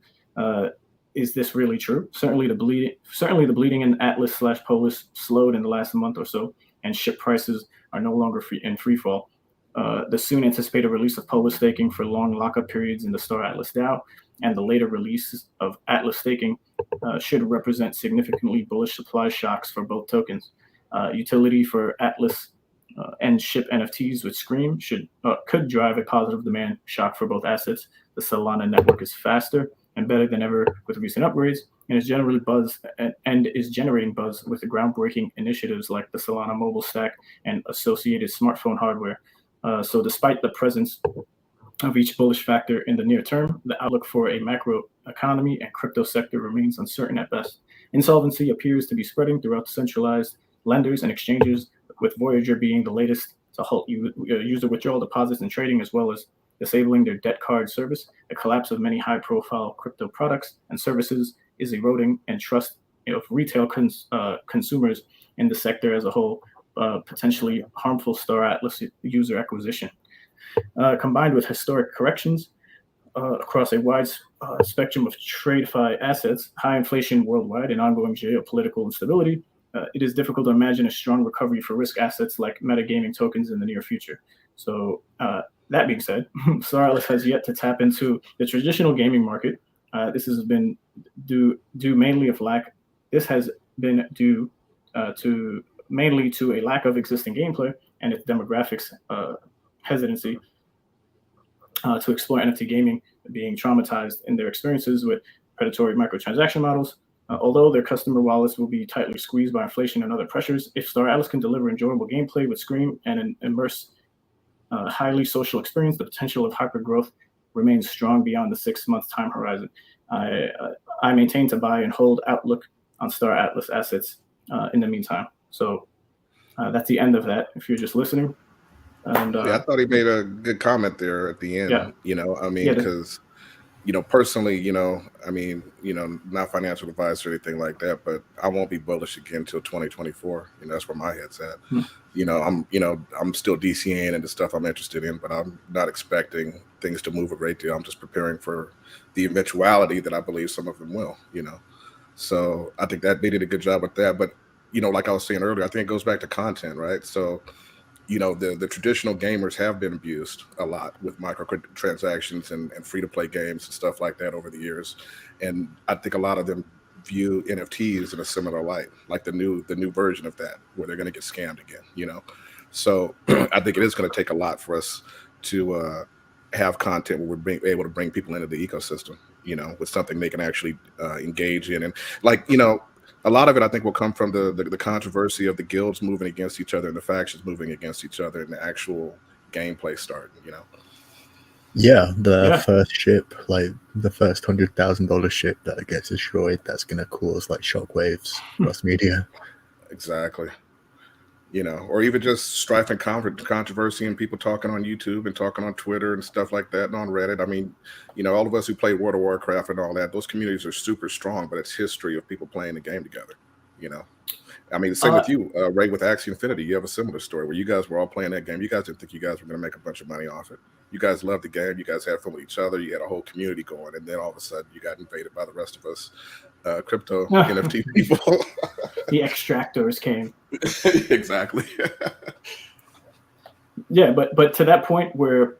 Is this really true? Certainly the bleeding in Atlas/Polis slowed in the last month or so, and ship prices are no longer in free fall. The soon anticipated release of Polis staking for long lockup periods in the Star Atlas DAO and the later release of Atlas staking should represent significantly bullish supply shocks for both tokens. Utility for Atlas and ship NFTs with Scream could drive a positive demand shock for both assets. The Solana network is faster and better than ever with recent upgrades, and is generating buzz with the groundbreaking initiatives like the Solana mobile stack and associated smartphone hardware. So despite the presence of each bullish factor in the near term, the outlook for a macro economy and crypto sector remains uncertain at best. Insolvency appears to be spreading throughout centralized lenders and exchanges, with Voyager being the latest to halt user withdrawal deposits and trading, as well as disabling their debt card service. The collapse of many high-profile crypto products and services is eroding and trust of retail consumers in the sector as a whole, potentially harmful Star Atlas user acquisition. Combined with historic corrections across a wide spectrum of TradeFi assets, high inflation worldwide, and ongoing geopolitical instability, it is difficult to imagine a strong recovery for risk assets like metagaming tokens in the near future. So that being said, Star Atlas has yet to tap into the traditional gaming market. This has been due mainly of lack. This has been due to mainly to a lack of existing gameplay and its demographics hesitancy to explore NFT gaming, being traumatized in their experiences with predatory microtransaction models. Although their customer wallets will be tightly squeezed by inflation and other pressures, if Star Atlas can deliver enjoyable gameplay with Scream and an immersive, highly social experience, the potential of hypergrowth remains strong beyond the 6-month time horizon. I maintain to buy and hold outlook on Star Atlas assets in the meantime. So that's the end of that. If you're just listening, And Yeah, I thought he made a good comment there at the end. Yeah. You know, I mean, Yeah, because you know, personally, you know, I mean, you know, not financial advice or anything like that, but I won't be bullish again until 2024. You know, that's where my head's at. You know, I'm still DCing into stuff I'm interested in, but I'm not expecting things to move a great deal. I'm just preparing for the eventuality that I believe some of them will, you know. So I think that they did a good job with that. But, you know, like I was saying earlier, I think it goes back to content, right? So you know the traditional gamers have been abused a lot with microtransactions and free to play games and stuff like that over the years, and I think a lot of them view NFTs in a similar light, like the new version of that, where they're going to get scammed again. You know, so I think it is going to take a lot for us to have content where we're able to bring people into the ecosystem. You know, with something they can actually engage in, and like you know a lot of it, I think, will come from the controversy of the guilds moving against each other and the factions moving against each other and the actual gameplay starting, you know? Yeah, the first ship, like the first $100,000 ship that gets destroyed, that's going to cause like shockwaves across media. Exactly. You know, or even just strife and controversy and people talking on YouTube and talking on Twitter and stuff like that and on Reddit. I mean, you know, all of us who play World of Warcraft and all that, those communities are super strong, but it's history of people playing the game together, you know? I mean, the same with you, Ray, with Axie Infinity. You have a similar story where you guys were all playing that game. You guys didn't think you guys were going to make a bunch of money off it. You guys loved the game. You guys had fun with each other. You had a whole community going. And then all of a sudden, you got invaded by the rest of us crypto NFT people. The extractors came. Exactly. Yeah, but to that point where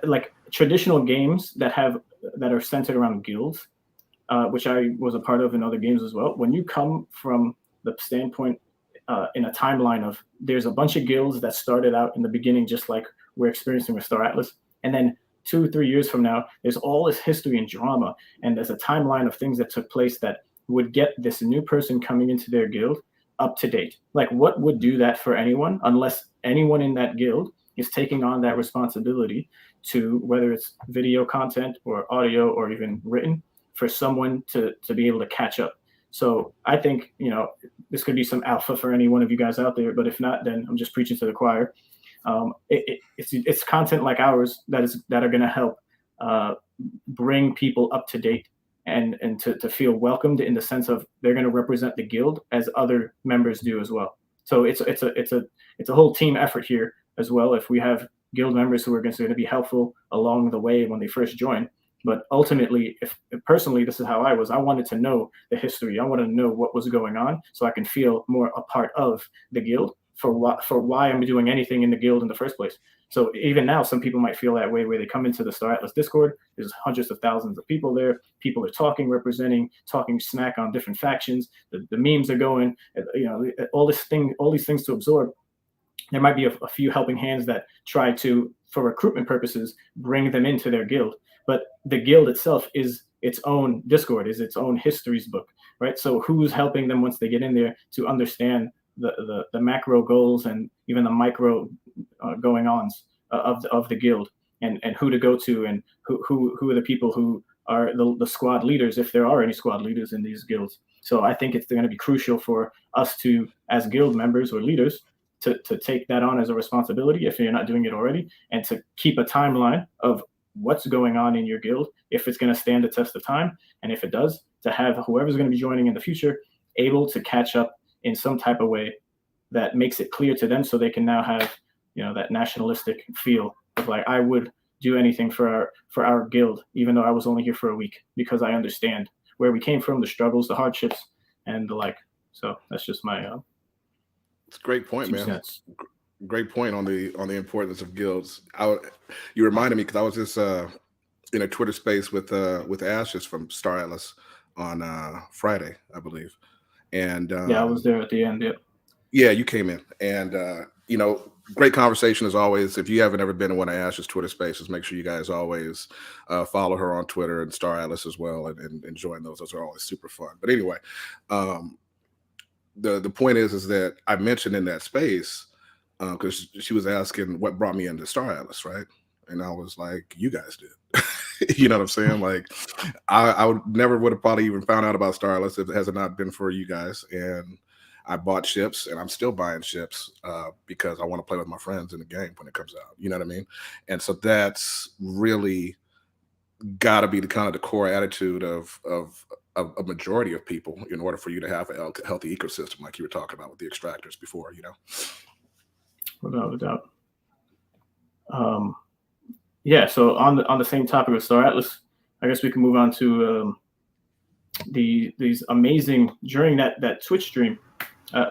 like traditional games that are centered around guilds, which I was a part of in other games as well. When you come from the standpoint in a timeline of there's a bunch of guilds that started out in the beginning, just like we're experiencing with Star Atlas, and then 2-3 years from now, there's all this history and drama, and there's a timeline of things that took place that would get this new person coming into their guild up to date. Like, what would do that for anyone unless anyone in that guild is taking on that responsibility to, whether it's video content or audio or even written, for someone to be able to catch up. So I think, you know, this could be some alpha for any one of you guys out there, but if not, then I'm just preaching to the choir. It's content like ours that are going to help bring people up to date and to feel welcomed in the sense of they're going to represent the guild as other members do as well. So it's a whole team effort here as well. If we have guild members who are going to be helpful along the way when they first join. But ultimately, if personally, this is how I was. I wanted to know the history. I wanted to know what was going on so I can feel more a part of the guild for why I'm doing anything in the guild in the first place. So even now, some people might feel that way where they come into the Star Atlas Discord. There's hundreds of thousands of people there. People are talking, talking smack on different factions. The memes are going. You know, all these things to absorb. There might be a few helping hands that try to, for recruitment purposes, bring them into their guild. But the guild itself is its own Discord, is its own histories book, right? So who's helping them once they get in there to understand the macro goals and even the micro going ons of the guild, and who to go to, and who are the people who are the squad leaders, if there are any squad leaders in these guilds. So I think it's going to be crucial for us to, as guild members or leaders, to take that on as a responsibility if you're not doing it already, and to keep a timeline of what's going on in your guild, if it's going to stand the test of time, and if it does, to have whoever's going to be joining in the future able to catch up in some type of way that makes it clear to them, so they can now have, you know, that nationalistic feel of like, I would do anything for our guild, even though I was only here for a week, because I understand where we came from, the struggles, the hardships, and the like. So that's just my it's a great point, man. Cents. Great point on the importance of guilds. You reminded me because I was just in a Twitter space with Ashes from Star Atlas on Friday, I believe. And yeah, I was there at the end. Yeah, you came in, and you know, great conversation as always. If you haven't ever been in one of Ash's Twitter spaces, make sure you guys always follow her on Twitter and Star Atlas as well, and join those. Those are always super fun. But anyway, the point is that I mentioned in that space, because she was asking what brought me into Star Atlas, right? And I was like, you guys did. You know what I'm saying? Like, I would have probably even found out about Star Atlas if it has not been for you guys. And I bought ships and I'm still buying ships because I want to play with my friends in the game when it comes out. You know what I mean? And so that's really got to be the kind of the core attitude of a majority of people in order for you to have a healthy ecosystem, like you were talking about with the extractors before, you know? Without a doubt. Yeah, so on the same topic of Star Atlas, I guess we can move on to these amazing, during that Twitch stream,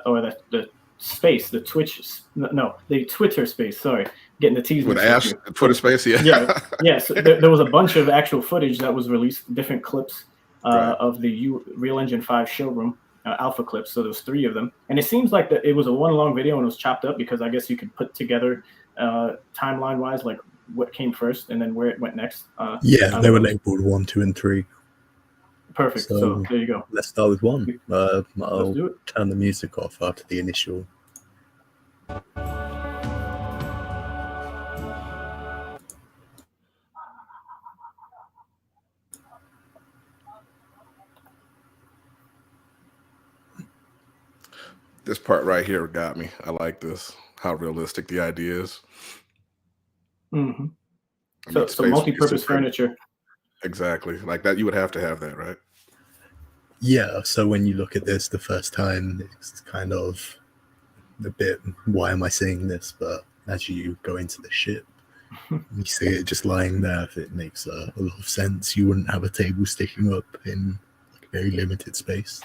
or the space, the Twitter space, sorry, getting the T's with Ash, Twitter space, yeah. So there was a bunch of actual footage that was released, different clips Right. of the Real Engine 5 showroom alpha clips. So there was 3 of them, and it seems like that it was a one long video and it was chopped up because I guess you could put together timeline wise like what came first and then where it went next. They were labeled 1, 2, and 3. Perfect. So there you go. Let's start with 1. I'll do it. turn the music off after the initial. This part right here got me. I like this, how realistic the idea is. Mm-hmm. I mean, So multi-purpose furniture. Exactly. Like that, you would have to have that, right? Yeah, so when you look at this the first time, it's kind of a bit, why am I saying this? But as you go into the ship, you see it just lying there. It makes a lot of sense. You wouldn't have a table sticking up in like a very limited space.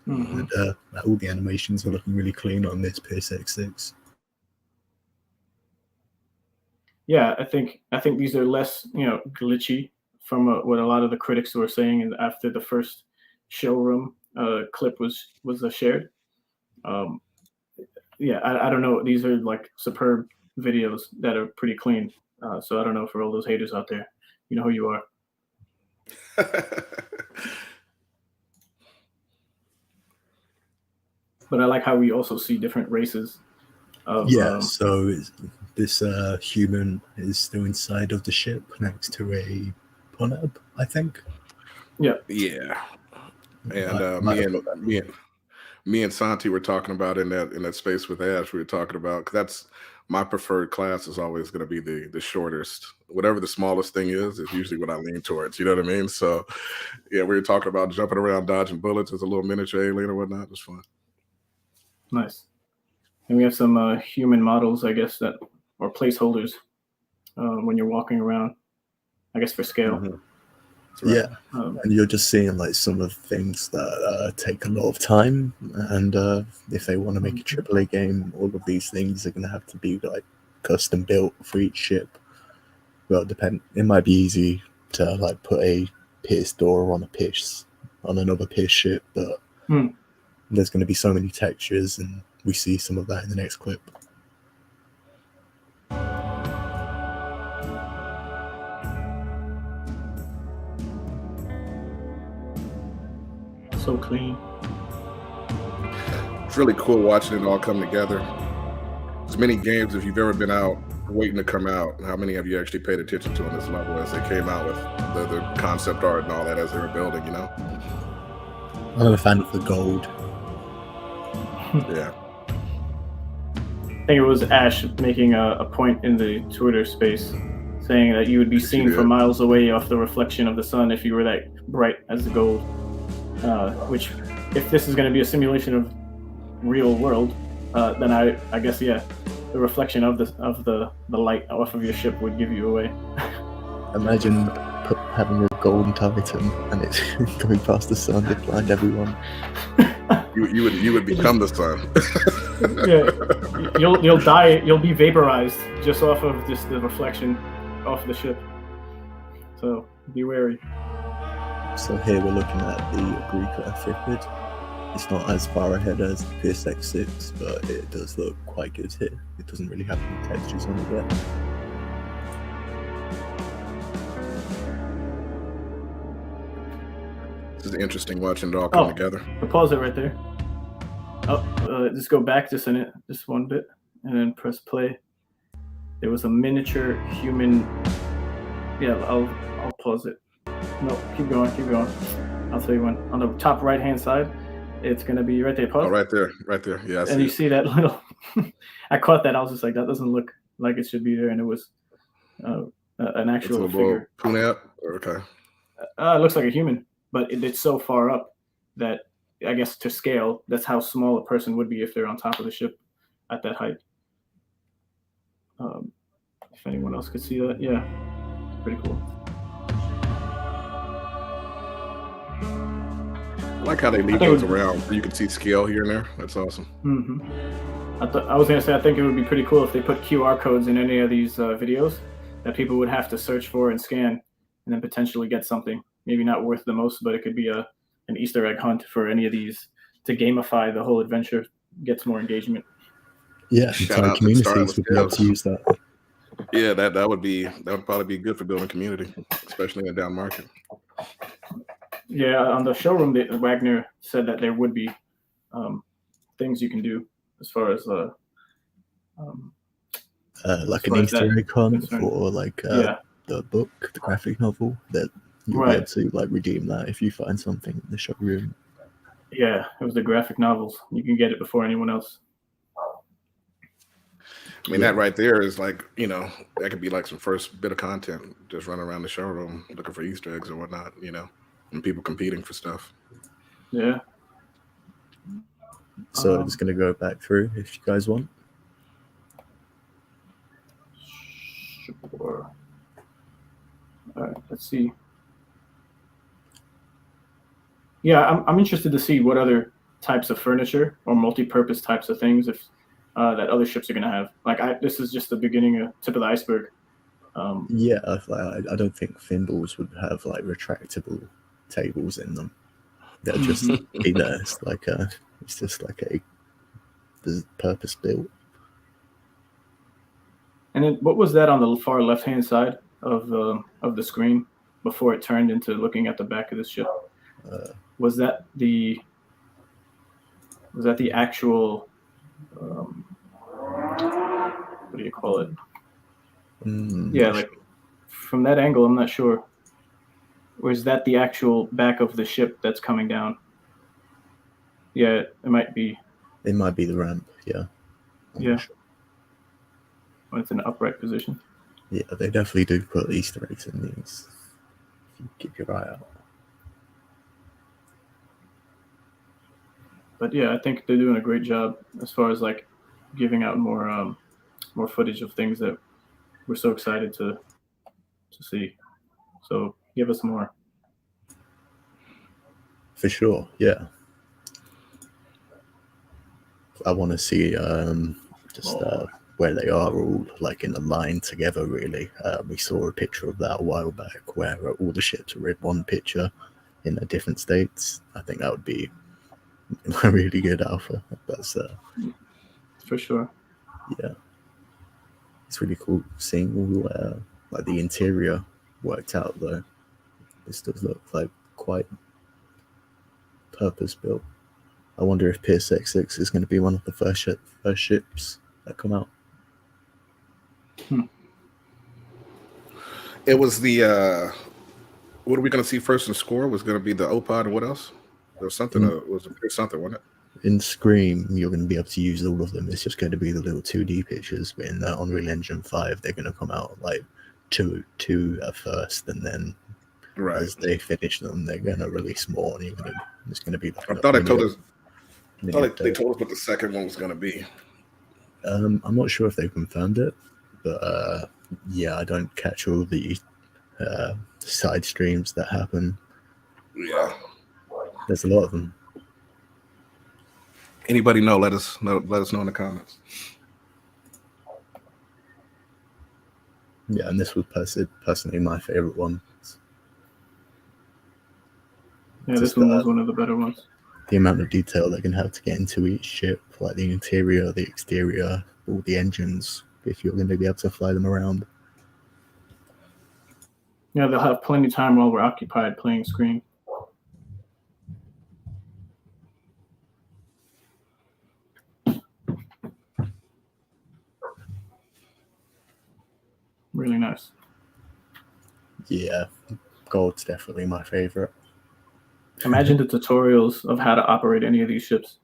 Mm-hmm. And all the animations are looking really clean on this PSX6. Yeah, I think these are less, glitchy from what a lot of the critics were saying. And after the first showroom clip was shared, yeah, I don't know. These are like superb videos that are pretty clean. So I don't know, for all those haters out there, you know who you are. But I like how we also see different races. So this human is still inside of the ship next to a ponab, I think. Yeah. And me and Santi were talking about in that space with Ash. We were talking about, 'cause that's my preferred class is always going to be the shortest. Whatever the smallest thing is usually what I lean towards. You know what I mean? So yeah, we were talking about jumping around, dodging bullets as a little miniature alien or whatnot. It was fun. Nice. And we have some human models, I guess, that or placeholders when you're walking around, I guess, for scale. Mm-hmm. Right. Yeah, and you're just seeing like some of the things that take a lot of time, and if they want to make a AAA game, all of these things are going to have to be like custom built for each ship. Well, it might be easy to like put a Pierce door on another Pierce ship, but there's going to be so many textures, and we see some of that in the next clip. So clean. It's really cool watching it all come together. As many games, if you've ever been out waiting to come out, how many have you actually paid attention to on this level as they came out with the concept art and all that as they were building, you know? I'm a fan of the gold. Yeah. I think it was Ash making a point in the Twitter space saying that you would be seen from miles away off the reflection of the sun if you were that bright as the gold. Which, if this is going to be a simulation of real world, then I guess, yeah, the reflection of the light off of your ship would give you away. Imagine having a golden Titan and it's going past the sun to blind everyone. You would become the sun. Yeah, you'll die. You'll be vaporized just off of just the reflection off the ship. So be wary. So here we're looking at the Agrica Fitbit. It's not as far ahead as the PSX6, but it does look quite good here. It doesn't really have any textures on it yet. This is interesting watching it all come together. I'll pause it right there. Just go back just one bit, and then press play. There was a miniature human. Yeah, I'll pause it. No, keep going. I'll tell you when. On the top right-hand side, It's going to be right there. Oh, right there. Yeah, I see and you it. see that little. I caught that. I was just like, that doesn't look like it should be there, and it was an actual figure. Punat? Okay. It looks like a human, but it's so far up that I guess to scale, that's how small a person would be if they're on top of the ship at that height. If anyone else could see that, yeah, it's pretty cool. I like how they leave those around so you can see scale here and there. That's awesome. Mm-hmm. I was gonna say, I think it would be pretty cool if they put QR codes in any of these videos that people would have to search for and scan, and then potentially get something. Maybe not worth the most, but it could be an Easter egg hunt for any of these to gamify the whole adventure, gets more engagement. Yeah, entire communities would be able to use that. Yeah, that would probably be good for building community, especially in a down market. Yeah, on the showroom, Wagner said that there would be things you can do as far as like an Easter egg hunt for like the book, the graphic novel, that you'll be able to like redeem that if you find something in the showroom. Yeah, it was the graphic novels. You can get it before anyone else. I mean, that right there is like, that could be like some first bit of content, just running around the showroom looking for Easter eggs or whatnot, and people competing for stuff. Yeah. So I'm just going to go back through if you guys want. Sure. All right, let's see. Yeah, I'm interested to see what other types of furniture or multi-purpose types of things that other ships are going to have. Like, this is just the beginning, tip of the iceberg. Yeah, I don't think Thimbles would have like retractable tables in them. They'll just be there. It's just like a purpose built. And then, what was that on the far left-hand side of the screen before it turned into looking at the back of the ship? Was that the actual? What do you call it? Yeah, like from that angle, I'm not sure. Or is that the actual back of the ship that's coming down? Yeah, it might be. It might be the ramp. Yeah. Yeah. Sure. When it's in an upright position. Yeah, they definitely do put Easter eggs in these. If you keep your eye out. But yeah, I think they're doing a great job as far as like giving out more footage of things that we're so excited to see. So give us more. For sure, yeah. I want to see where they are all like in a line together. Really, we saw a picture of that a while back where all the ships were in one picture in their different states. I think that would be a really good alpha. That's for sure. Yeah, it's really cool seeing all like the interior worked out though. This does look like quite purpose built. I wonder if Pierce X6 is going to be one of the first ships that come out. It was the what are we going to see first in Score? Was going to be the OPOD and what else? There was something. Was something, wasn't it? In Scream, you're going to be able to use all of them. It's just going to be the little 2D pictures. But in Unreal Engine 5, they're going to come out like two at first, and then as they finish them, they're going to release more. And it's going to be. I thought they told us. They told us what the second one was going to be. I'm not sure if they confirmed it, but yeah, I don't catch all the side streams that happen. Yeah, there's a lot of them. Anybody know? Let us know in the comments. Yeah, and this was personally my favorite one. Yeah, this one was one of the better ones. The amount of detail they can have to get into each ship, like the interior, the exterior, all the engines, if you're going to be able to fly them around. Yeah, they'll have plenty of time while we're occupied playing Scream. Really nice. Yeah, gold's definitely my favorite. Imagine the tutorials of how to operate any of these ships.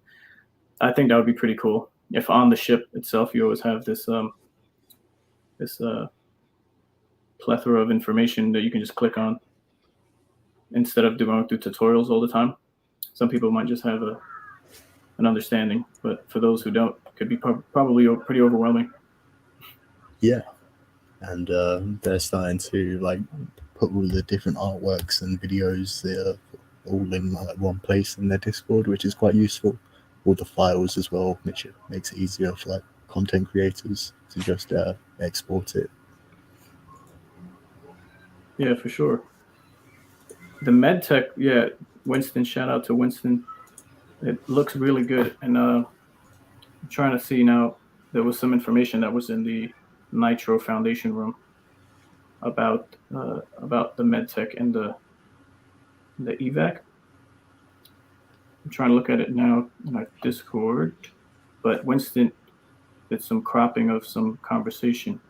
I think that would be pretty cool. If on the ship itself you always have this plethora of information that you can just click on instead of going through tutorials all the time. Some people might just have an understanding, but for those who don't, it could be probably pretty overwhelming. Yeah, and they're starting to like put all the different artworks and videos there all in one place in their Discord, which is quite useful. All the files as well, which makes it easier for like content creators to just export it. Yeah, for sure. The medtech, yeah, Winston, shout out to Winston. It looks really good. And I'm trying to see now, there was some information that was in the Nitro Foundation room about the medtech and the evac. I'm trying to look at it now in our Discord, but Winston did some cropping of some conversation.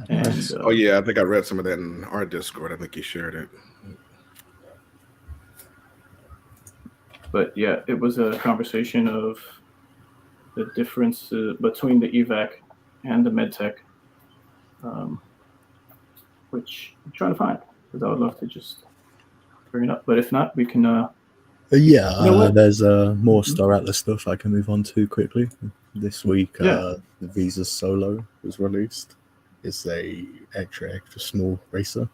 And, oh yeah, I think I read some of that in our Discord. I think he shared it. But yeah, it was a conversation of the difference between the evac and the medtech, which I'm trying to find because I would love to just bring it up. But if not, we can. There's more Star Atlas stuff I can move on to quickly. This week, the Visa Solo was released. It's a extra small racer.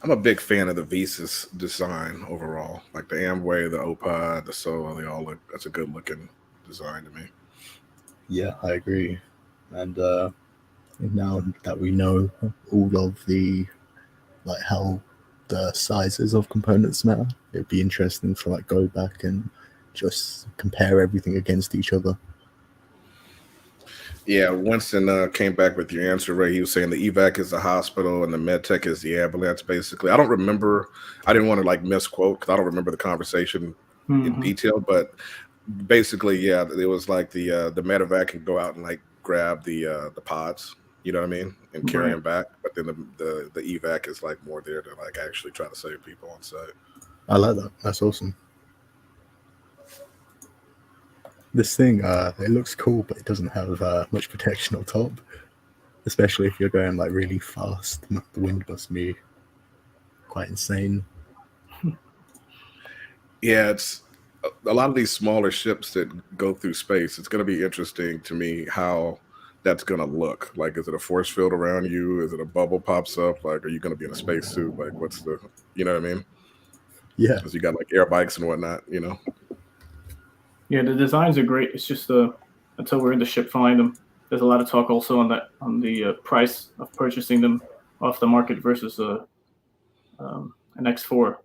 I'm a big fan of the Visa's design overall. Like the Amway, the Opad, the Solo, they all look, that's a good looking design to me. Yeah, I agree. And now that we know all of the, like how the sizes of components matter, it'd be interesting to like go back and just compare everything against each other. Yeah, Winston came back with your answer, Ray. He was saying the evac is the hospital and the medtech is the ambulance, basically. I don't remember. I didn't want to like misquote because I don't remember the conversation in detail. But basically, yeah, it was like the medevac can go out and like grab the pods, you know what I mean, and carry them back. But then the evac is like more there to like actually try to save people on site. I like that. That's awesome. This thing, it looks cool, but it doesn't have much protection on top, especially if you're going like really fast. The wind must be quite insane. Yeah, it's a lot of these smaller ships that go through space. It's going to be interesting to me how that's going to look. Like, is it a force field around you? Is it a bubble pops up? Like, are you going to be in a spacesuit? Like, what's the, you know what I mean? Yeah. Because you got like air bikes and whatnot, you know? Yeah, the designs are great. It's just until we're in the ship flying them, there's a lot of talk also on the price of purchasing them off the market versus an X4,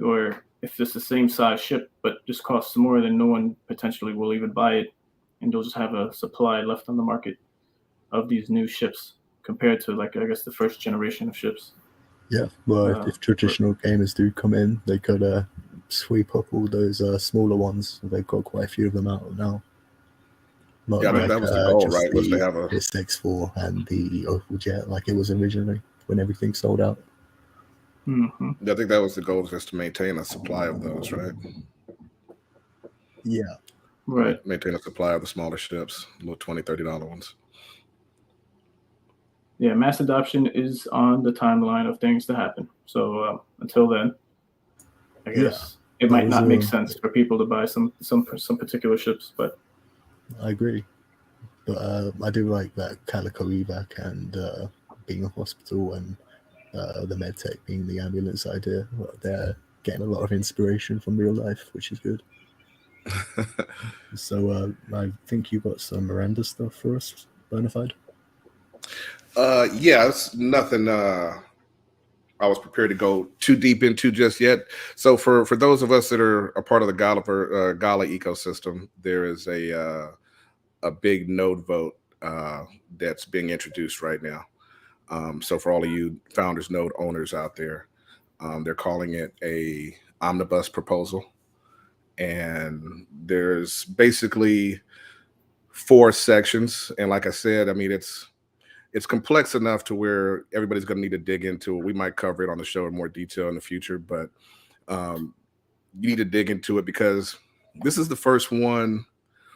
or if it's the same size ship but just costs more, then no one potentially will even buy it, and you'll just have a supply left on the market of these new ships compared to like I guess the first generation of ships. Yeah, well, if traditional gamers do come in, they could sweep up all those smaller ones. They've got quite a few of them out now. Not yeah, I think that was the goal, right? Was to have this X4 and the Opal Jet like it was originally when everything sold out. Mm-hmm. I think that was the goal, just to maintain a supply of those, right? Yeah. Right. Maintain a supply of the smaller ships, little $20, $30 ones. Yeah, mass adoption is on the timeline of things to happen. So until then, I guess it might not make sense for people to buy some particular ships. But I agree. But I do like that Calico evac and being a hospital and the medtech being the ambulance idea. They're getting a lot of inspiration from real life, which is good. So I think you got some Miranda stuff for us, Bonafide. Yeah, it's nothing I was prepared to go too deep into just yet. So for those of us that are a part of the Gala ecosystem, there is a big node vote that's being introduced right now. So for all of you founders node owners out there, they're calling it a omnibus proposal. And there's basically 4 sections. And like I said, I mean, it's it's complex enough to where everybody's going to need to dig into it. We might cover it on the show in more detail in the future, but you need to dig into it because this is the first one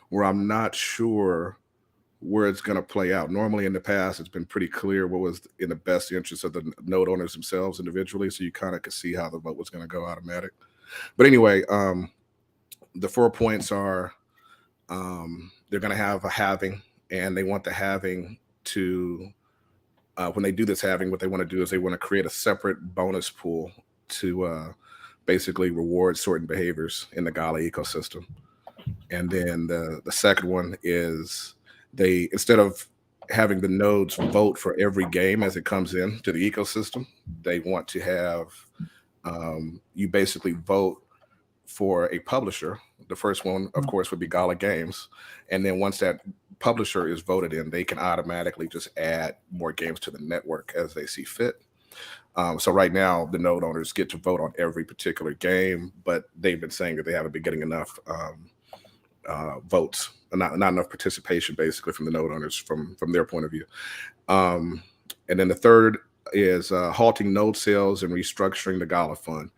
where I'm not sure where it's going to play out. Normally in the past, it's been pretty clear what was in the best interest of the node owners themselves individually. So you kind of could see how the vote was going to go automatic. But anyway, the 4 points are they're going to have a halving, and they want the halving to, when they do this halving, what they want to do is they want to create a separate bonus pool to basically reward certain behaviors in the Gala ecosystem. And then the second one is they, instead of having the nodes vote for every game as it comes in to the ecosystem, they want to have you basically vote for a publisher. The first one, of course, would be Gala Games. And then once that publisher is voted in, they can automatically just add more games to the network as they see fit. So right now, the node owners get to vote on every particular game, but they've been saying that they haven't been getting enough votes, not enough participation, basically, from the node owners from their point of view. And then the third is halting node sales and restructuring the Gala fund.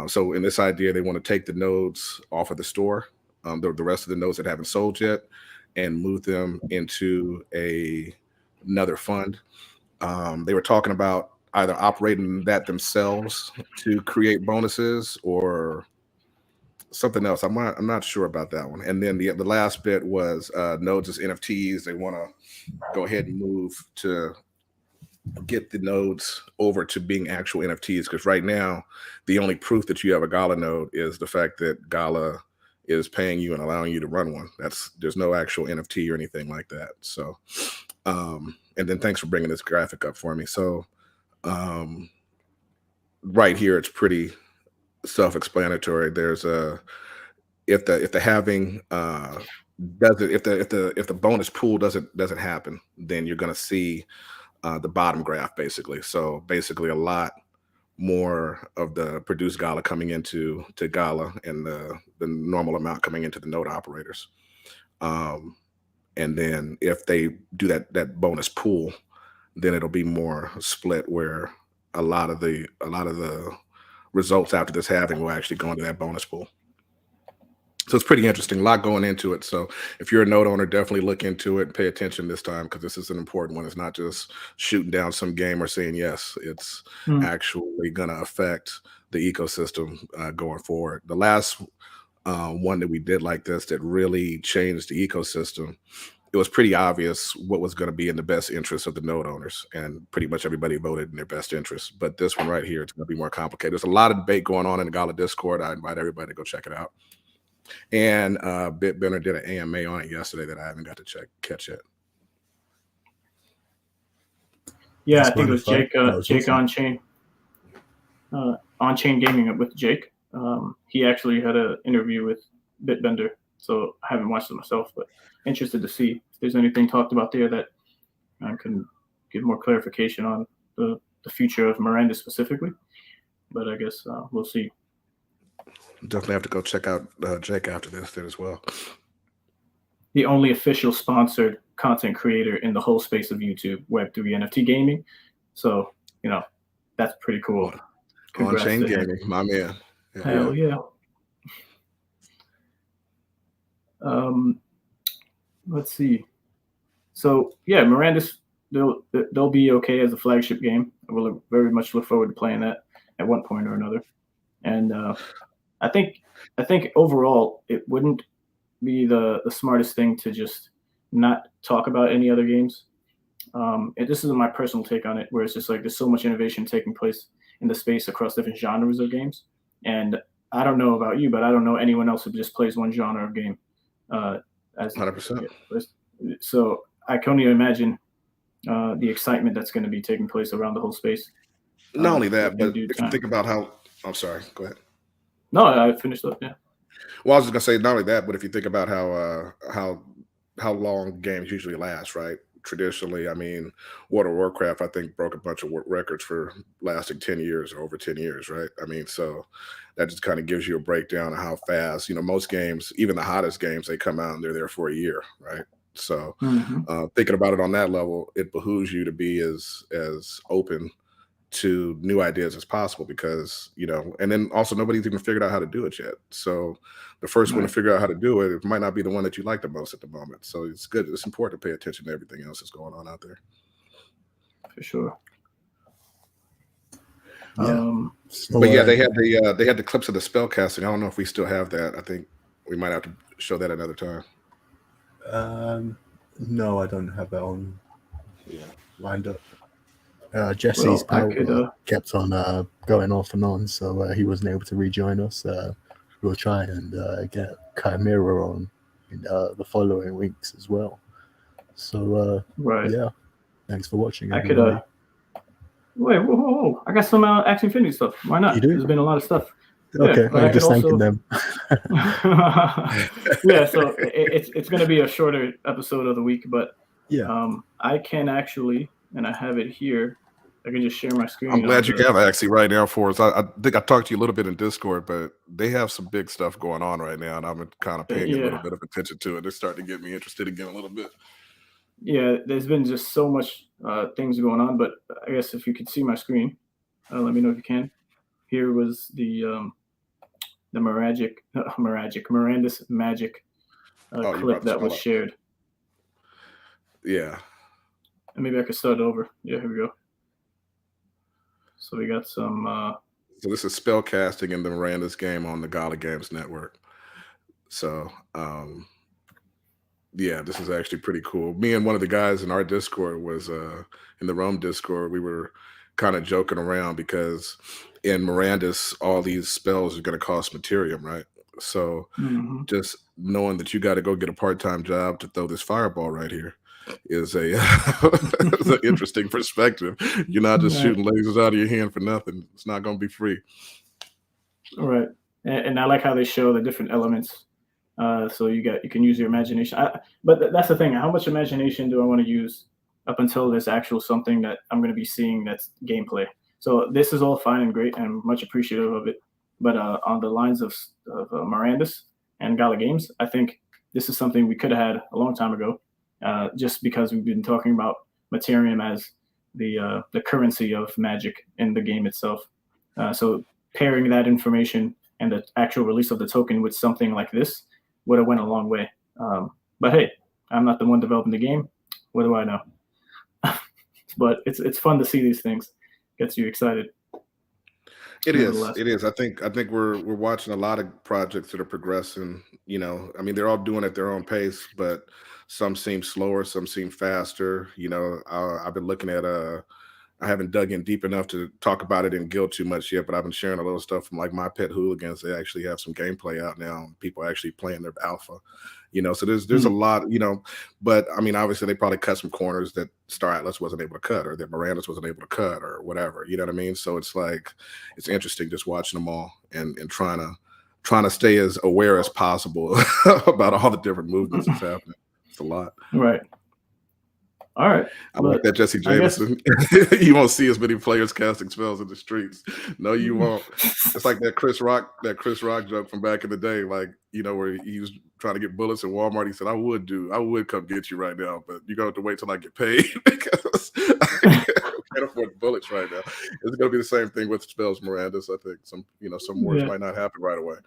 So in this idea, they want to take the nodes off of the store, the rest of the nodes that haven't sold yet, and move them into another fund. They were talking about either operating that themselves to create bonuses or something else. I'm not sure about that one. And then the last bit was nodes as NFTs. They want to go ahead and move to get the nodes over to being actual NFTs, because right now the only proof that you have a Gala node is the fact that Gala is paying you and allowing you to run one. There's no actual NFT or anything like that. So and then thanks for bringing this graphic up for me. So right here it's pretty self-explanatory. There's if the halving doesn't, if the bonus pool doesn't happen, then you're going to see the bottom graph, basically. So basically a lot more of the produced Gala coming into Gala and the normal amount coming into the node operators. And then if they do that bonus pool, then it'll be more split, where a lot of the results after this halving will actually go into that bonus pool. So it's pretty interesting, a lot going into it. So if you're a node owner, definitely look into it and pay attention this time, because this is an important one. It's not just shooting down some game or saying yes. It's actually going to affect the ecosystem going forward. The last one that we did like this that really changed the ecosystem, it was pretty obvious what was going to be in the best interest of the node owners, and pretty much everybody voted in their best interest. But this one right here, it's going to be more complicated. There's a lot of debate going on in the Gala Discord. I invite everybody to go check it out. And Bitbender did an AMA on it yesterday that I haven't got to catch yet. Yeah, That's I think it was Jake. Jake awesome. On Chain Gaming with Jake. He actually had an interview with Bitbender, so I haven't watched it myself, but interested to see if there's anything talked about there that I can give more clarification on the future of Miranda specifically. But I guess we'll see. Definitely have to go check out Jake after this then as well. The only official sponsored content creator in the whole space of YouTube, Web3 NFT gaming. So, that's pretty cool. On Chain Gaming, my man. Hell yeah. Let's see. So yeah, Miranda's they'll be okay as a flagship game. I will very much look forward to playing that at one point or another. And I think overall it wouldn't be the smartest thing to just not talk about any other games. This is my personal take on it, where it's just like there's so much innovation taking place in the space across different genres of games. And I don't know about you, but I don't know anyone else who just plays one genre of game. As 100%. So I can only imagine the excitement that's going to be taking place around the whole space. Not only that, but if you think about how, I'm sorry, go ahead. No, I finished up. Yeah. Well, I was just gonna say not only that, but if you think about how long games usually last, right? Traditionally, I mean, World of Warcraft, I think, broke a bunch of records for lasting 10 years or over 10 years, right? I mean, so that just kind of gives you a breakdown of how fast, most games, even the hottest games, they come out and they're there for a year, right? So thinking about it on that level, it behooves you to be as open to new ideas as possible, because and then also nobody's even figured out how to do it yet. So the first one to figure out how to do it might not be the one that you like the most at the moment. So it's good. It's important to pay attention to everything else that's going on out there. For sure. Yeah. But yeah, they had the clips of the spell casting. I don't know if we still have that. I think we might have to show that another time. No, I don't have that on lined up. Jesse's power kept on going off and on, so he wasn't able to rejoin us. We'll try and get Chimera on in the following weeks as well. So yeah, thanks for watching. Everybody. Wait, whoa. I got some Action Infinity stuff. Why not? You do? There's been a lot of stuff. Okay, I'm just thanking them. Yeah, so it's going to be a shorter episode of the week, but I can actually, and I have it here. I can just share my screen. I'm glad you have actually right now for us. I think I talked to you a little bit in Discord, but they have some big stuff going on right now, and I'm kind of paying a little bit of attention to it. They're starting to get me interested again a little bit. Yeah, there's been just so much things going on, but I guess if you could see my screen, let me know if you can. Here was the Miranda's Magic clip that was shared. Yeah. And maybe I could start over. Yeah, here we go. So we got some. So this is spell casting in the Miranda's game on the Gala Games Network. So yeah, this is actually pretty cool. Me and one of the guys in our Discord was in the Rome Discord. We were kind of joking around because in Miranda's, all these spells are going to cost materium, right? So just knowing that you got to go get a part-time job to throw this fireball right here is is an interesting perspective. You're not just shooting lasers out of your hand for nothing. It's not going to be free. All right. And I like how they show the different elements. So you can use your imagination. But that's the thing. How much imagination do I want to use up until there's actual something that I'm going to be seeing that's gameplay? So this is all fine and great, and much appreciative of it. But on the lines of Miranda's and Gala Games, I think this is something we could have had a long time ago, just because we've been talking about Materium as the currency of Magic in the game itself. So pairing that information and the actual release of the token with something like this would have went a long way. But hey, I'm not the one developing the game. What do I know? But it's fun to see these things. Gets you excited. It is. I think we're watching a lot of projects that are progressing. I mean, they're all doing it at their own pace, but some seem slower, some seem faster. I've been looking at I haven't dug in deep enough to talk about it in Guild too much yet, but I've been sharing a little stuff from like My Pet Hooligans. They actually have some gameplay out now. People actually playing their alpha, so there's a lot, but I mean, obviously they probably cut some corners that Star Atlas wasn't able to cut, or that Miranda's wasn't able to cut, or whatever, you know what I mean? So it's like, it's interesting just watching them all and trying to stay as aware as possible about all the different movements that's happening. It's a lot. Right. All right. I like that Jesse Jameson. You won't see as many players casting spells in the streets. No, you won't. It's like that Chris Rock joke from back in the day, like, where he was trying to get bullets in Walmart. He said, I would come get you right now, but you're going to have to wait till I get paid because I can't afford bullets right now. It's going to be the same thing with spells, Miranda's. I think some wars might not happen right away.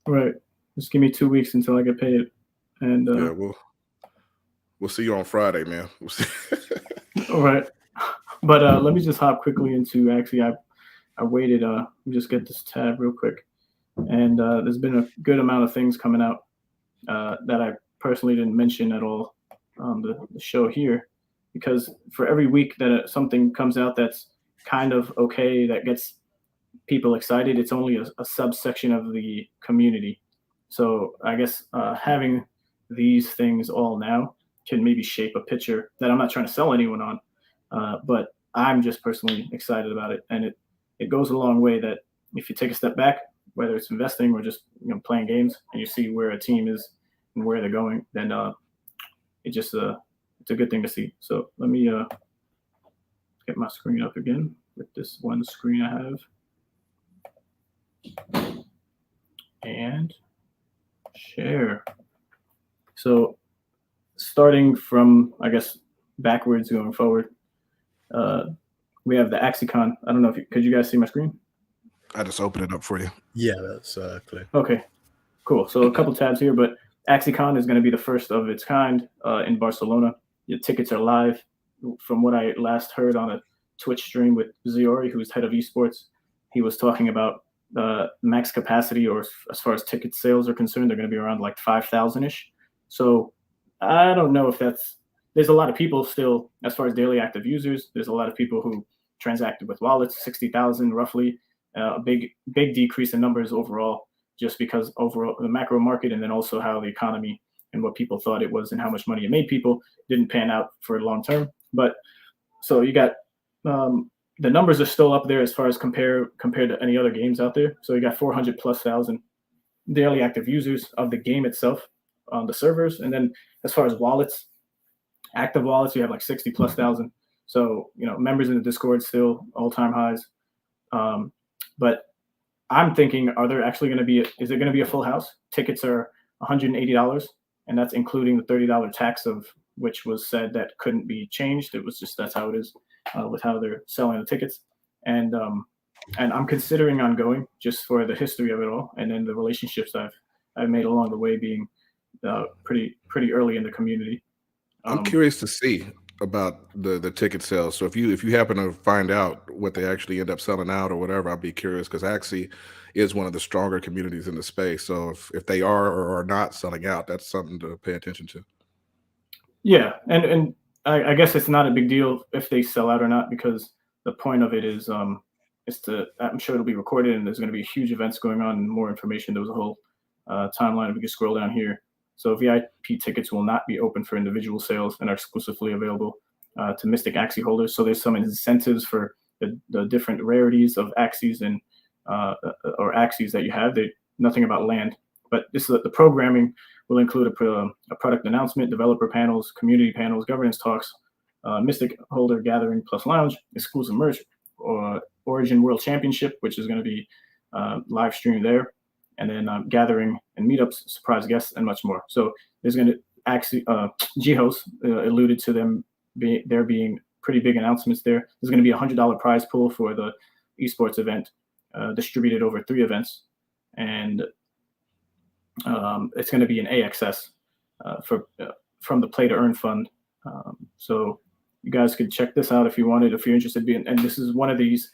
Right. Just give me 2 weeks until I get paid. And we'll see you on Friday, man. We'll see. All right. But let me just hop quickly into, actually, I waited. Let me just get this tab real quick. And there's been a good amount of things coming out that I personally didn't mention at all on the show here, because for every week that something comes out that's kind of okay, that gets people excited, it's only a subsection of the community. So I guess having these things all now can maybe shape a picture that I'm not trying to sell anyone on, but I'm just personally excited about it. And it goes a long way that if you take a step back, whether it's investing or just playing games, and you see where a team is and where they're going, then it's a good thing to see. So let me get my screen up again with this one screen I have, and share. So starting from, I guess, backwards going forward, we have the AxiCon. I don't know if could you guys see my screen? I just opened it up for you. Yeah, that's clear. Okay, cool. So a couple tabs here, but AxiCon is going to be the first of its kind in Barcelona. The tickets are live. From what I last heard on a Twitch stream with Ziori, who's head of esports, he was talking about max capacity, or as far as ticket sales are concerned, they're going to be around like 5,000-ish. So I don't know if there's a lot of people still, as far as daily active users, there's a lot of people who transacted with wallets, 60,000 roughly, a big decrease in numbers overall, just because overall the macro market, and then also how the economy and what people thought it was and how much money it made people didn't pan out for long term. But so you got the numbers are still up there as far as compared to any other games out there. So you got 400,000+ daily active users of the game itself on the servers. And then as far as wallets, active wallets, you have like 60,000+. So, members in the Discord still all-time highs. But I'm thinking, is it going to be a full house? Tickets are $180, and that's including the $30 tax, of which was said that couldn't be changed. It was just, that's how it is with how they're selling the tickets. And I'm considering on going, just for the history of it all, and then the relationships I've made along the way, being pretty early in the community. I'm curious to see about the ticket sales. So if you happen to find out what they actually end up selling out or whatever, I'd be curious, because Axie is one of the stronger communities in the space. So if they are or are not selling out, that's something to pay attention to. Yeah, and I guess it's not a big deal if they sell out or not, because the point of it is I'm sure it'll be recorded, and there's going to be huge events going on and more information. There was a whole timeline. If we can scroll down here. So VIP tickets will not be open for individual sales and are exclusively available to Mystic Axie holders. So there's some incentives for the different rarities of Axies and or Axies that you have. Nothing about land, but the programming will include a product announcement, developer panels, community panels, governance talks, Mystic holder gathering plus lounge, exclusive merch, or Origin World Championship, which is going to be live streamed there. And then gathering and meetups, surprise guests, and much more. So there's going to actually, G-Host alluded to there being pretty big announcements there. There's going to be a $100 prize pool for the esports event, distributed over 3 events. And it's going to be an AXS from the Play to Earn fund. So you guys could check this out if you wanted, if you're interested. And this is one of these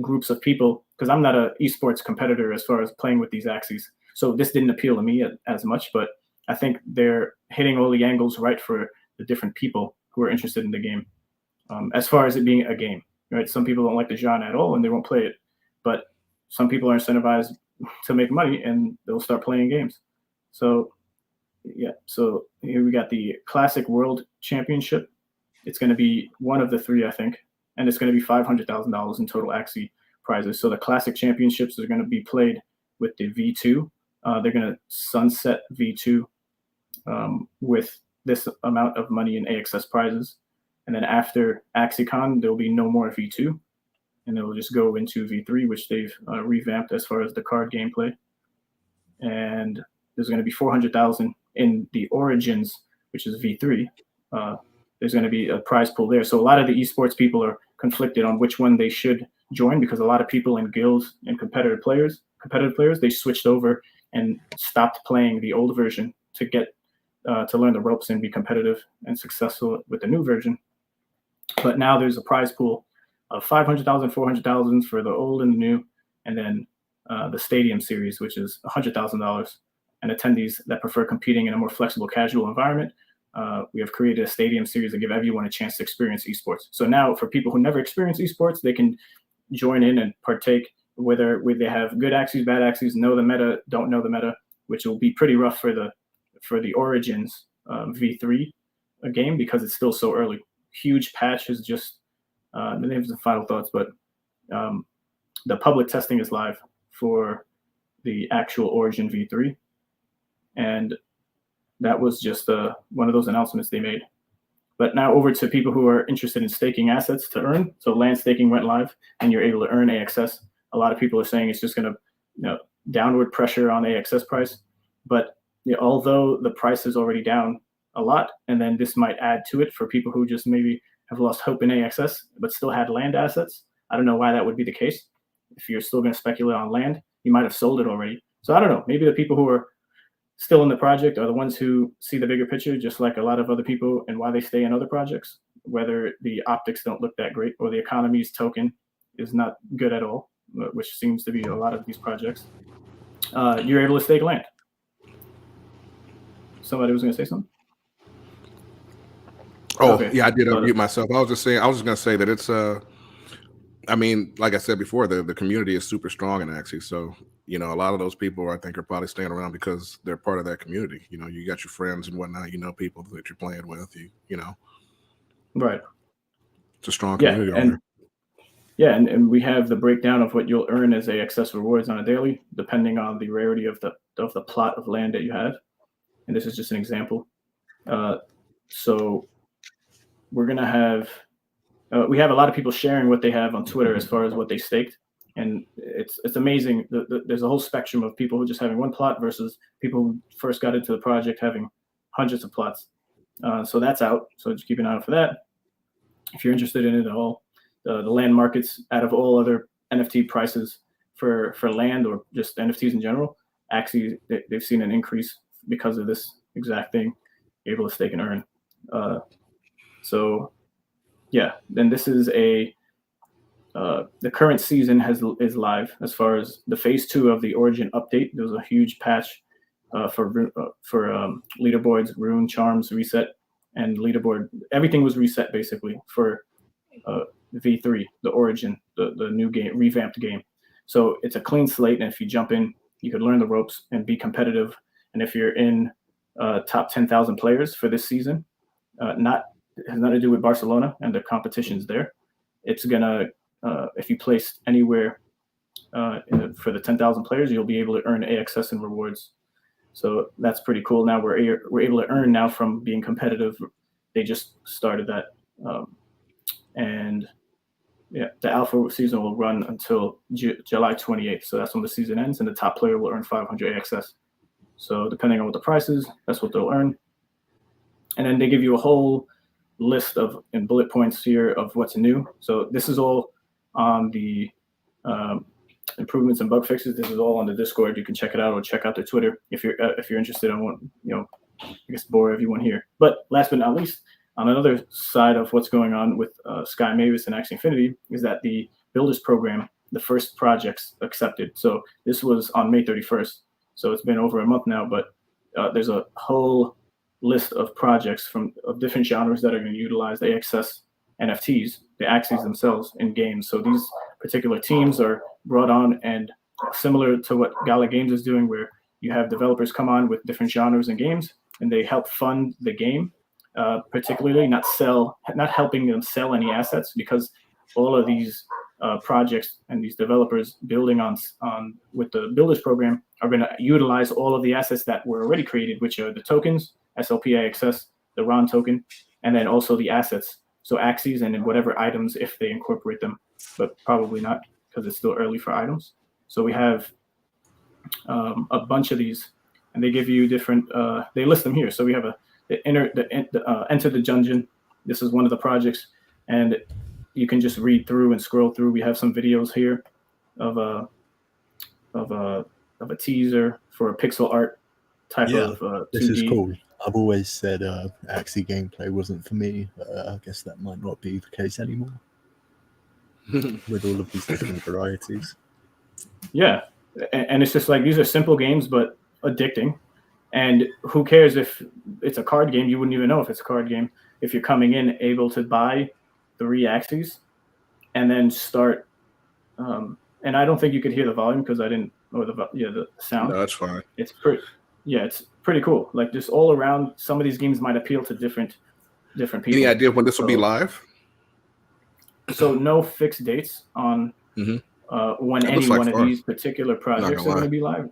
groups of people, because I'm not an esports competitor as far as playing with these Axies. So this didn't appeal to me as much, but I think they're hitting all the angles right for the different people who are interested in the game. As far as it being a game, right? Some people don't like the genre at all and they won't play it, but some people are incentivized to make money and they'll start playing games. So yeah, so here we got the Classic World Championship. It's going to be one of the 3, I think, and it's going to be $500,000 in total Axie prizes. So the Classic Championships are going to be played with the V2. They're going to sunset V2 with this amount of money in AXS prizes. And then after AxieCon, there'll be no more V2. And they'll just go into V3, which they've revamped as far as the card gameplay. And there's going to be 400,000 in the Origins, which is V3. There's going to be a prize pool there. So a lot of the esports people are conflicted on which one they should join, because a lot of people in guilds and competitive players, they switched over and stopped playing the old version to get to learn the ropes and be competitive and successful with the new version. But now there's a prize pool of 500,000, 400,000 for the old and the new, and then the Stadium Series, which is $100,000. And attendees that prefer competing in a more flexible, casual environment, we have created a Stadium Series to give everyone a chance to experience esports. So now for people who never experience esports, they can join in and partake, whether they have good Axies, bad Axies, know the meta, don't know the meta, which will be pretty rough for the Origins V3 game, because it's still so early. Huge patch is just the names and final thoughts, but the public testing is live for the actual Origin V3, and that was just one of those announcements they made. But now over to people who are interested in staking assets to earn. So land staking went live, and you're able to earn AXS. A lot of people are saying it's just going to, downward pressure on AXS price. But although the price is already down, a lot, and then this might add to it for people who just maybe have lost hope in AXS but still had land assets. I don't know why that would be the case. If you're still going to speculate on land, you might have sold it already. So I don't know. Maybe the people who are still in the project are the ones who see the bigger picture, just like a lot of other people, and why they stay in other projects, whether the optics don't look that great or the economy's token is not good at all, which seems to be a lot of these projects. You're able to stake land. Somebody was going to say something? Oh, Okay. yeah, I did unmute myself. I was just going to say that it's, I mean, like I said before, the community is super strong in Axie. So, you know, a lot of those people I think are probably staying around because they're part of that community. You know, you got your friends and whatnot, you know, people that you're playing with, you know. Right. It's a strong community over there. Yeah, and we have the breakdown of what you'll earn as AXS rewards on a daily, depending on the rarity of the plot of land that you have. And this is just an example. So we're gonna have we have a lot of people sharing what they have on Twitter as far as what they staked, and it's amazing. There's a whole spectrum of people who are just having one plot versus people who first got into the project having hundreds of plots. So that's out. So just keep an eye out for that. If you're interested in it at all, the land markets, out of all other NFT prices for land or just NFTs in general, actually they've seen an increase because of this exact thing. You're able to stake and earn. So yeah, then this is the current season is live as far as the phase 2 of the Origin update. There was a huge patch for leaderboards, rune charms reset, and leaderboard. Everything was reset basically for V3, the Origin, the new game, revamped game. So it's a clean slate, and if you jump in, you could learn the ropes and be competitive. And if you're in top 10,000 players for this season, it has nothing to do with Barcelona and the competitions there. It's gonna, if you place anywhere for the 10,000 players, you'll be able to earn AXS and rewards. So that's pretty cool. Now we're able to earn now from being competitive. They just started that, and yeah, the alpha season will run until July 28th. So that's when the season ends, and the top player will earn 500 AXS. So depending on what the price is, that's what they'll earn. And then they give you a whole list in bullet points here of what's new. So this is all on the improvements and bug fixes. This is all on the Discord. You can check it out or check out their Twitter if you're interested. I won't, I guess, bore everyone here. But last but not least, on another side of what's going on with Sky Mavis and Axie Infinity is that the Builders Program, the first projects accepted. So this was on May 31st. So it's been over a month now, but there's a whole list of projects of different genres that are going to utilize the AXS NFTs, the Axies themselves, in games. So these particular teams are brought on, and similar to what Gala Games is doing, where you have developers come on with different genres and games, and they help fund the game, particularly not helping them sell any assets, because all of these projects and these developers building on with the Builders Program are going to utilize all of the assets that were already created, which are the tokens, SLP AXS, the RON token, and then also the assets. So Axies and then whatever items if they incorporate them, but probably not because it's still early for items. So we have a bunch of these, and they give you different. They list them here. So we have Enter the Dungeon. This is one of the projects, and you can just read through and scroll through. We have some videos here of a teaser for a pixel art type of 2D. This is cool. I've always said Axie gameplay wasn't for me. I guess that might not be the case anymore with all of these different varieties. Yeah, and it's just like these are simple games but addicting. And who cares if it's a card game? You wouldn't even know if it's a card game if you're coming in able to buy 3 Axies and then start. And I don't think you could hear the volume because I didn't, or the sound. No, that's fine. It's pretty cool. Like just all around, some of these games might appeal to different people. Any idea when this will be live? So no fixed dates on when any one of these particular projects are going to be live.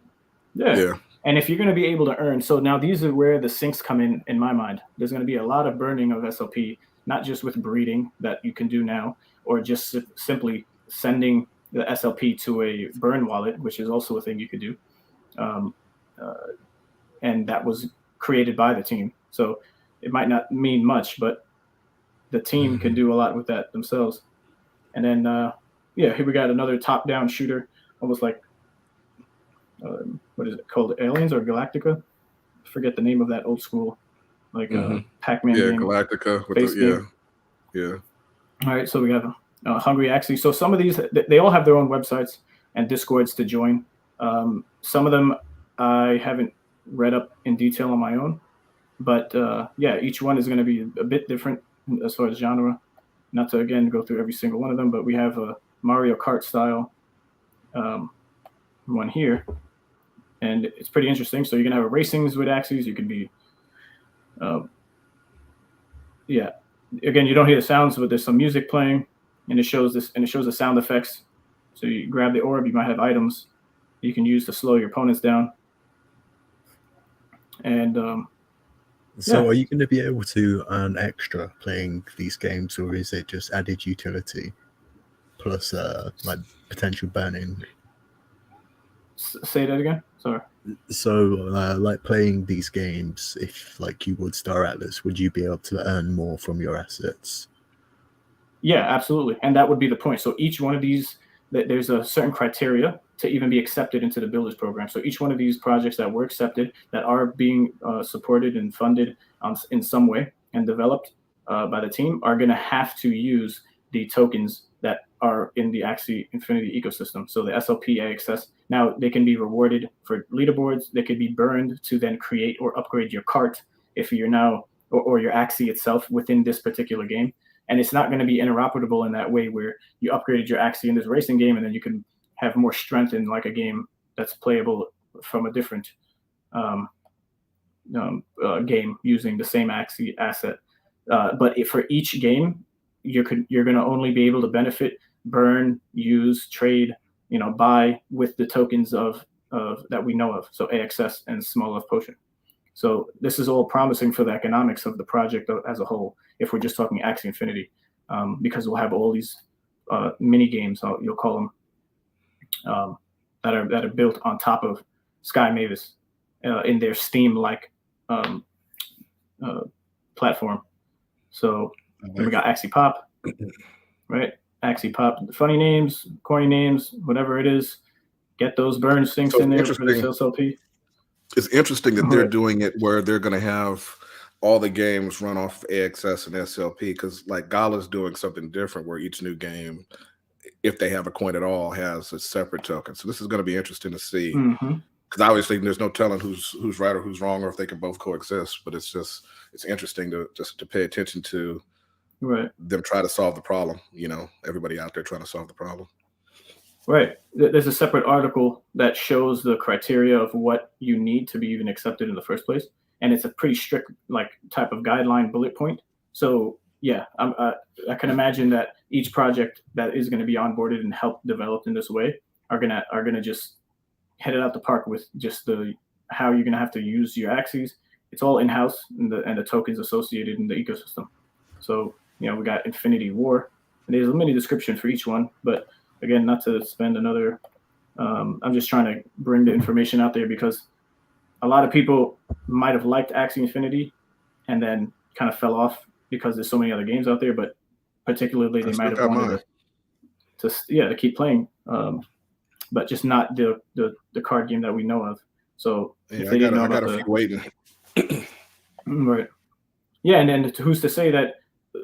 Yeah. And if you're going to be able to earn, so now these are where the sinks come in my mind. There's going to be a lot of burning of SLP, not just with breeding that you can do now, or just simply sending the SLP to a burn wallet, which is also a thing you could do. And that was created by the team. So it might not mean much, but the team can do a lot with that themselves. And then, here we got another top-down shooter, almost like, what is it called, Aliens or Galactica? I forget the name of that old school, like Pac-Man game. Galactica. Game. Yeah. All right, so we have Hungry Axie. So some of these, they all have their own websites and Discords to join. Some of them I haven't read up in detail on my own, but each one is going to be a bit different as far as genre. Not to, again, go through every single one of them, but we have a Mario Kart style one here, and it's pretty interesting. So you're going to have racings with Axies. You can be, again, you don't hear the sounds, but there's some music playing, and it shows the sound effects. So you grab the orb, you might have items you can use to slow your opponents down. And so are you going to be able to earn extra playing these games, or is it just added utility plus like potential burning? Say that again. Sorry. So like playing these games, if like you would Star Atlas, would you be able to earn more from your assets? Yeah, absolutely. And that would be the point. So each one of these, there's a certain criteria to even be accepted into the Builders Program. So each one of these projects that were accepted, that are being supported and funded in some way and developed by the team, are going to have to use the tokens that are in the Axie Infinity ecosystem. So the SLP AXS, now they can be rewarded for leaderboards. They could be burned to then create or upgrade your cart if you're now, or your Axie itself within this particular game. And it's not going to be interoperable in that way where you upgraded your Axie in this racing game and then you can have more strength in like a game that's playable from a different game using the same Axie asset. But for each game, you're going to only be able to benefit, burn, use, trade, buy with the tokens of that we know of. So AXS and Small Love Potion. So this is all promising for the economics of the project as a whole, if we're just talking Axie Infinity, because we'll have all these mini games, you'll call them, that are built on top of Sky Mavis in their Steam-like platform. So then we got Axie Pop, right? Axie Pop, funny names, corny names, whatever it is. Get those burn sinks in there for the SLP. It's interesting that they're doing it where they're going to have all the games run off AXS and SLP, because like Gala's doing something different where each new game, if they have a coin at all, has a separate token. So this is going to be interesting to see, because obviously there's no telling who's right or who's wrong, or if they can both coexist. But it's interesting to pay attention to them try to solve the problem. Everybody out there trying to solve the problem. Right. There's a separate article that shows the criteria of what you need to be even accepted in the first place. And it's a pretty strict type of guideline bullet point. So yeah, I can imagine that each project that is going to be onboarded and helped developed in this way are gonna just hit it out the park with just how you're gonna have to use your Axies. It's all in-house and the tokens associated in the ecosystem. So we got Infinity War, and there's a mini description for each one, but again, not to spend another, I'm just trying to bring the information out there because a lot of people might have liked Axie Infinity and then kind of fell off because there's so many other games out there, but particularly they might have wanted to keep playing, but just not the card game that we know of. So if they didn't know about the waiting. Right. Yeah, and then who's to say that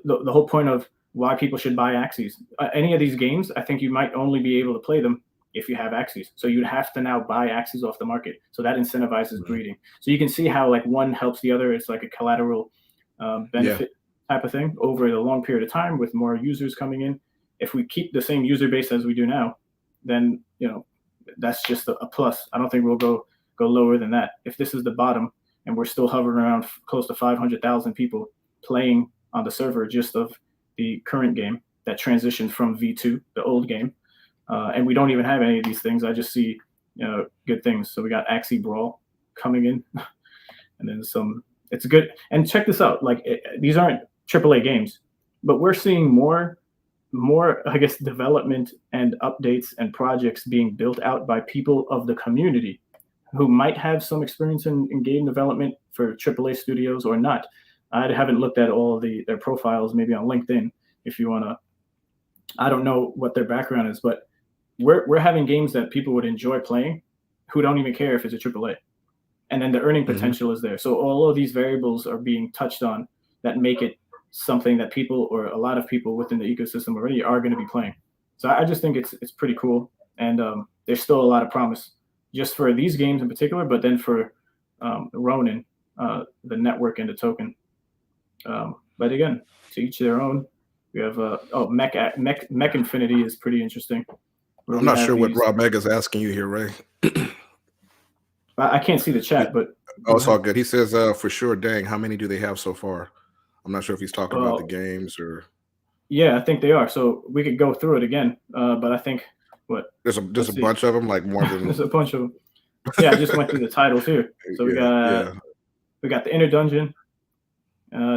the whole point of why people should buy Axies. Any of these games, I think you might only be able to play them if you have Axies. So you'd have to now buy Axies off the market. So that incentivizes breeding. So you can see how one helps the other. It's like a collateral benefit type of thing over the long period of time with more users coming in. If we keep the same user base as we do now, then that's just a plus. I don't think we'll go lower than that. If this is the bottom and we're still hovering around close to 500,000 people playing on the server just of the current game that transitioned from V2, the old game, and we don't even have any of these things. I just see good things. So we got Axie Brawl coming in, and then some. It's good. And check this out. These aren't AAA games, but we're seeing more, I guess, development and updates and projects being built out by people of the community who might have some experience in game development for AAA studios or not. I haven't looked at all of their profiles, maybe on LinkedIn, if you want to. I don't know what their background is, but we're having games that people would enjoy playing who don't even care if it's a AAA. And then the earning potential is there. So all of these variables are being touched on that make it something that people, or a lot of people within the ecosystem already, are going to be playing. So I just think it's pretty cool. And there's still a lot of promise just for these games in particular, but then for Ronin, the network and the token. But again, to each their own. We have Mech Infinity is pretty interesting. I'm not sure what Rob Mega's asking you here, Ray. I can't see the chat, but it's all good. He says, for sure, dang, how many do they have so far? I'm not sure if he's talking about the games or. Yeah, I think they are. So we could go through it again, but I think there's a bunch of them, like more than. There's a bunch of them. Yeah, I just went through the titles here. So we got the Inner Dungeon,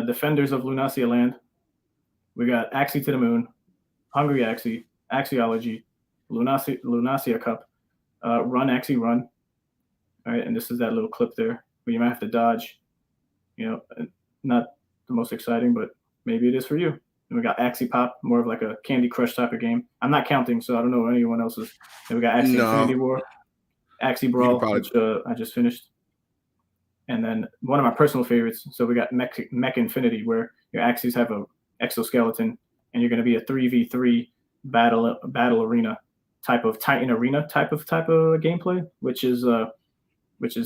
Defenders of Lunacia Land. We got Axie to the Moon, Hungry Axie, Axiology, Lunacia Cup, Run Axie Run. All right, and this is that little clip there where you might have to dodge. Not the most exciting, but maybe it is for you. And we got Axie Pop, more of like a Candy Crush type of game. I'm not counting, so I don't know anyone else's. And we got Axie Infinity War, Axie Brawl, which I just finished. And then one of my personal favorites, so we got Mech Infinity, where your Axies have a exoskeleton, and you're going to be a 3v3 battle arena type of Titan arena type of gameplay, which is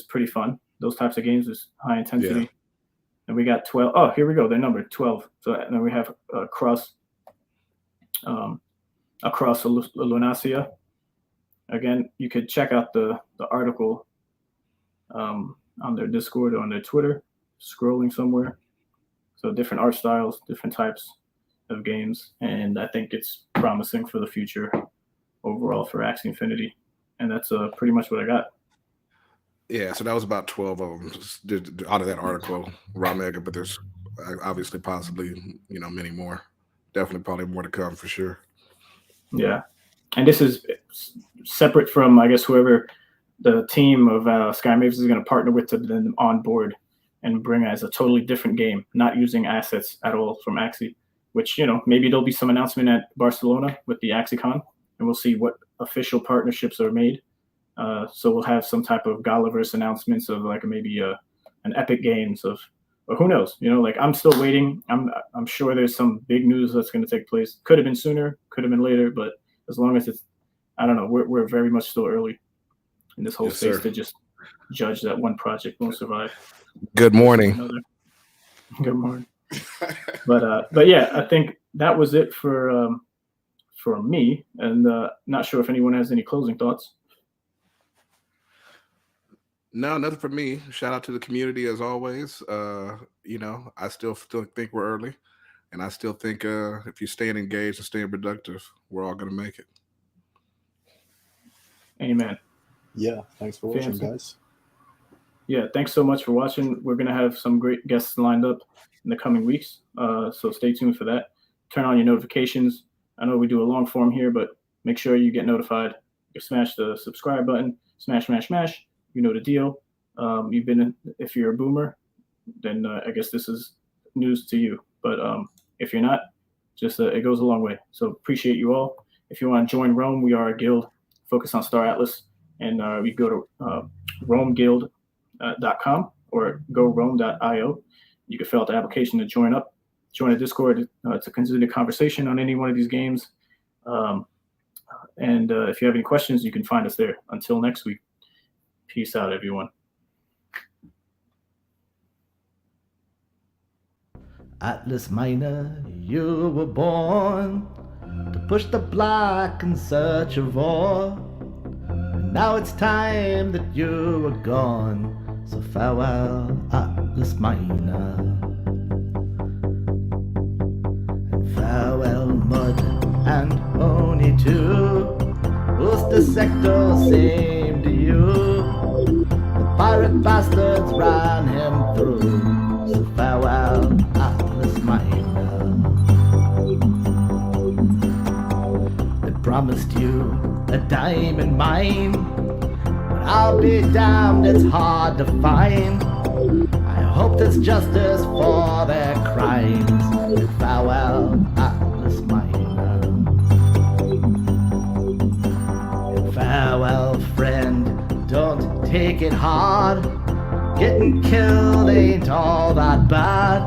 pretty fun. Those types of games is high intensity. Yeah. And we got 12. Oh, here we go. They're numbered 12. So then we have across Lunacia. Again, you could check out the article on their Discord or on their Twitter, scrolling somewhere. So different art styles, different types of games, and I think it's promising for the future overall for Axie Infinity. And that's pretty much what I got. Yeah, so that was about 12 of them out of that article, Raw Mega, but there's obviously possibly, many more. Definitely probably more to come for sure. Yeah. And this is separate from, I guess, whoever the team of Sky Mavis is going to partner with to then on board and bring as a totally different game, not using assets at all from Axie, which, maybe there'll be some announcement at Barcelona with the AxieCon, and we'll see what official partnerships are made. So we'll have some type of Galaverse announcements of like maybe an Epic Games of, or who knows, I'm still waiting. I'm sure there's some big news that's going to take place. Could have been sooner, could have been later, but as long as it's, I don't know, we're very much still early in this whole space to just judge that one project won't survive. Good morning. Good morning. But yeah, I think that was it for me, and not sure if anyone has any closing thoughts. No, nothing for me. Shout out to the community as always. I still think we're early, and I still think if you're staying engaged and staying productive, we're all going to make it. Amen. Yeah, thanks for watching, guys. Yeah, thanks so much for watching. We're going to have some great guests lined up in the coming weeks, so stay tuned for that. Turn on your notifications. I know we do a long form here, but make sure you get notified. You smash the subscribe button. Smash. You know the deal. If you're a boomer, then I guess this is news to you. But if you're not, just it goes a long way. So appreciate you all. If you want to join Rome, we are a guild focused on Star Atlas, and we go to romeguild.com or gorome.io. You can fill out the application to join a Discord to continue the conversation on any one of these games. And if you have any questions, you can find us there. Until next week, peace out, everyone. Atlas Miner, you were born to push the block in search of ore. And now it's time that you are gone. So farewell, Atlas Miner. And farewell, Mud and Oni too. Who's the sector same to you? The pirate bastards ran him through. So farewell, Atlas Miner. They promised you a diamond mine, but I'll be damned, it's hard to find. I hope there's justice for their crimes. Farewell, Atlas Miner. Farewell, friend, don't take it hard. Getting killed ain't all that bad.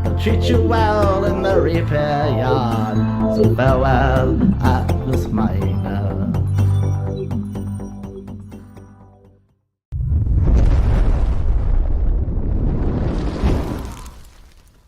They'll treat you well in the repair yard. So farewell, Atlas Miner.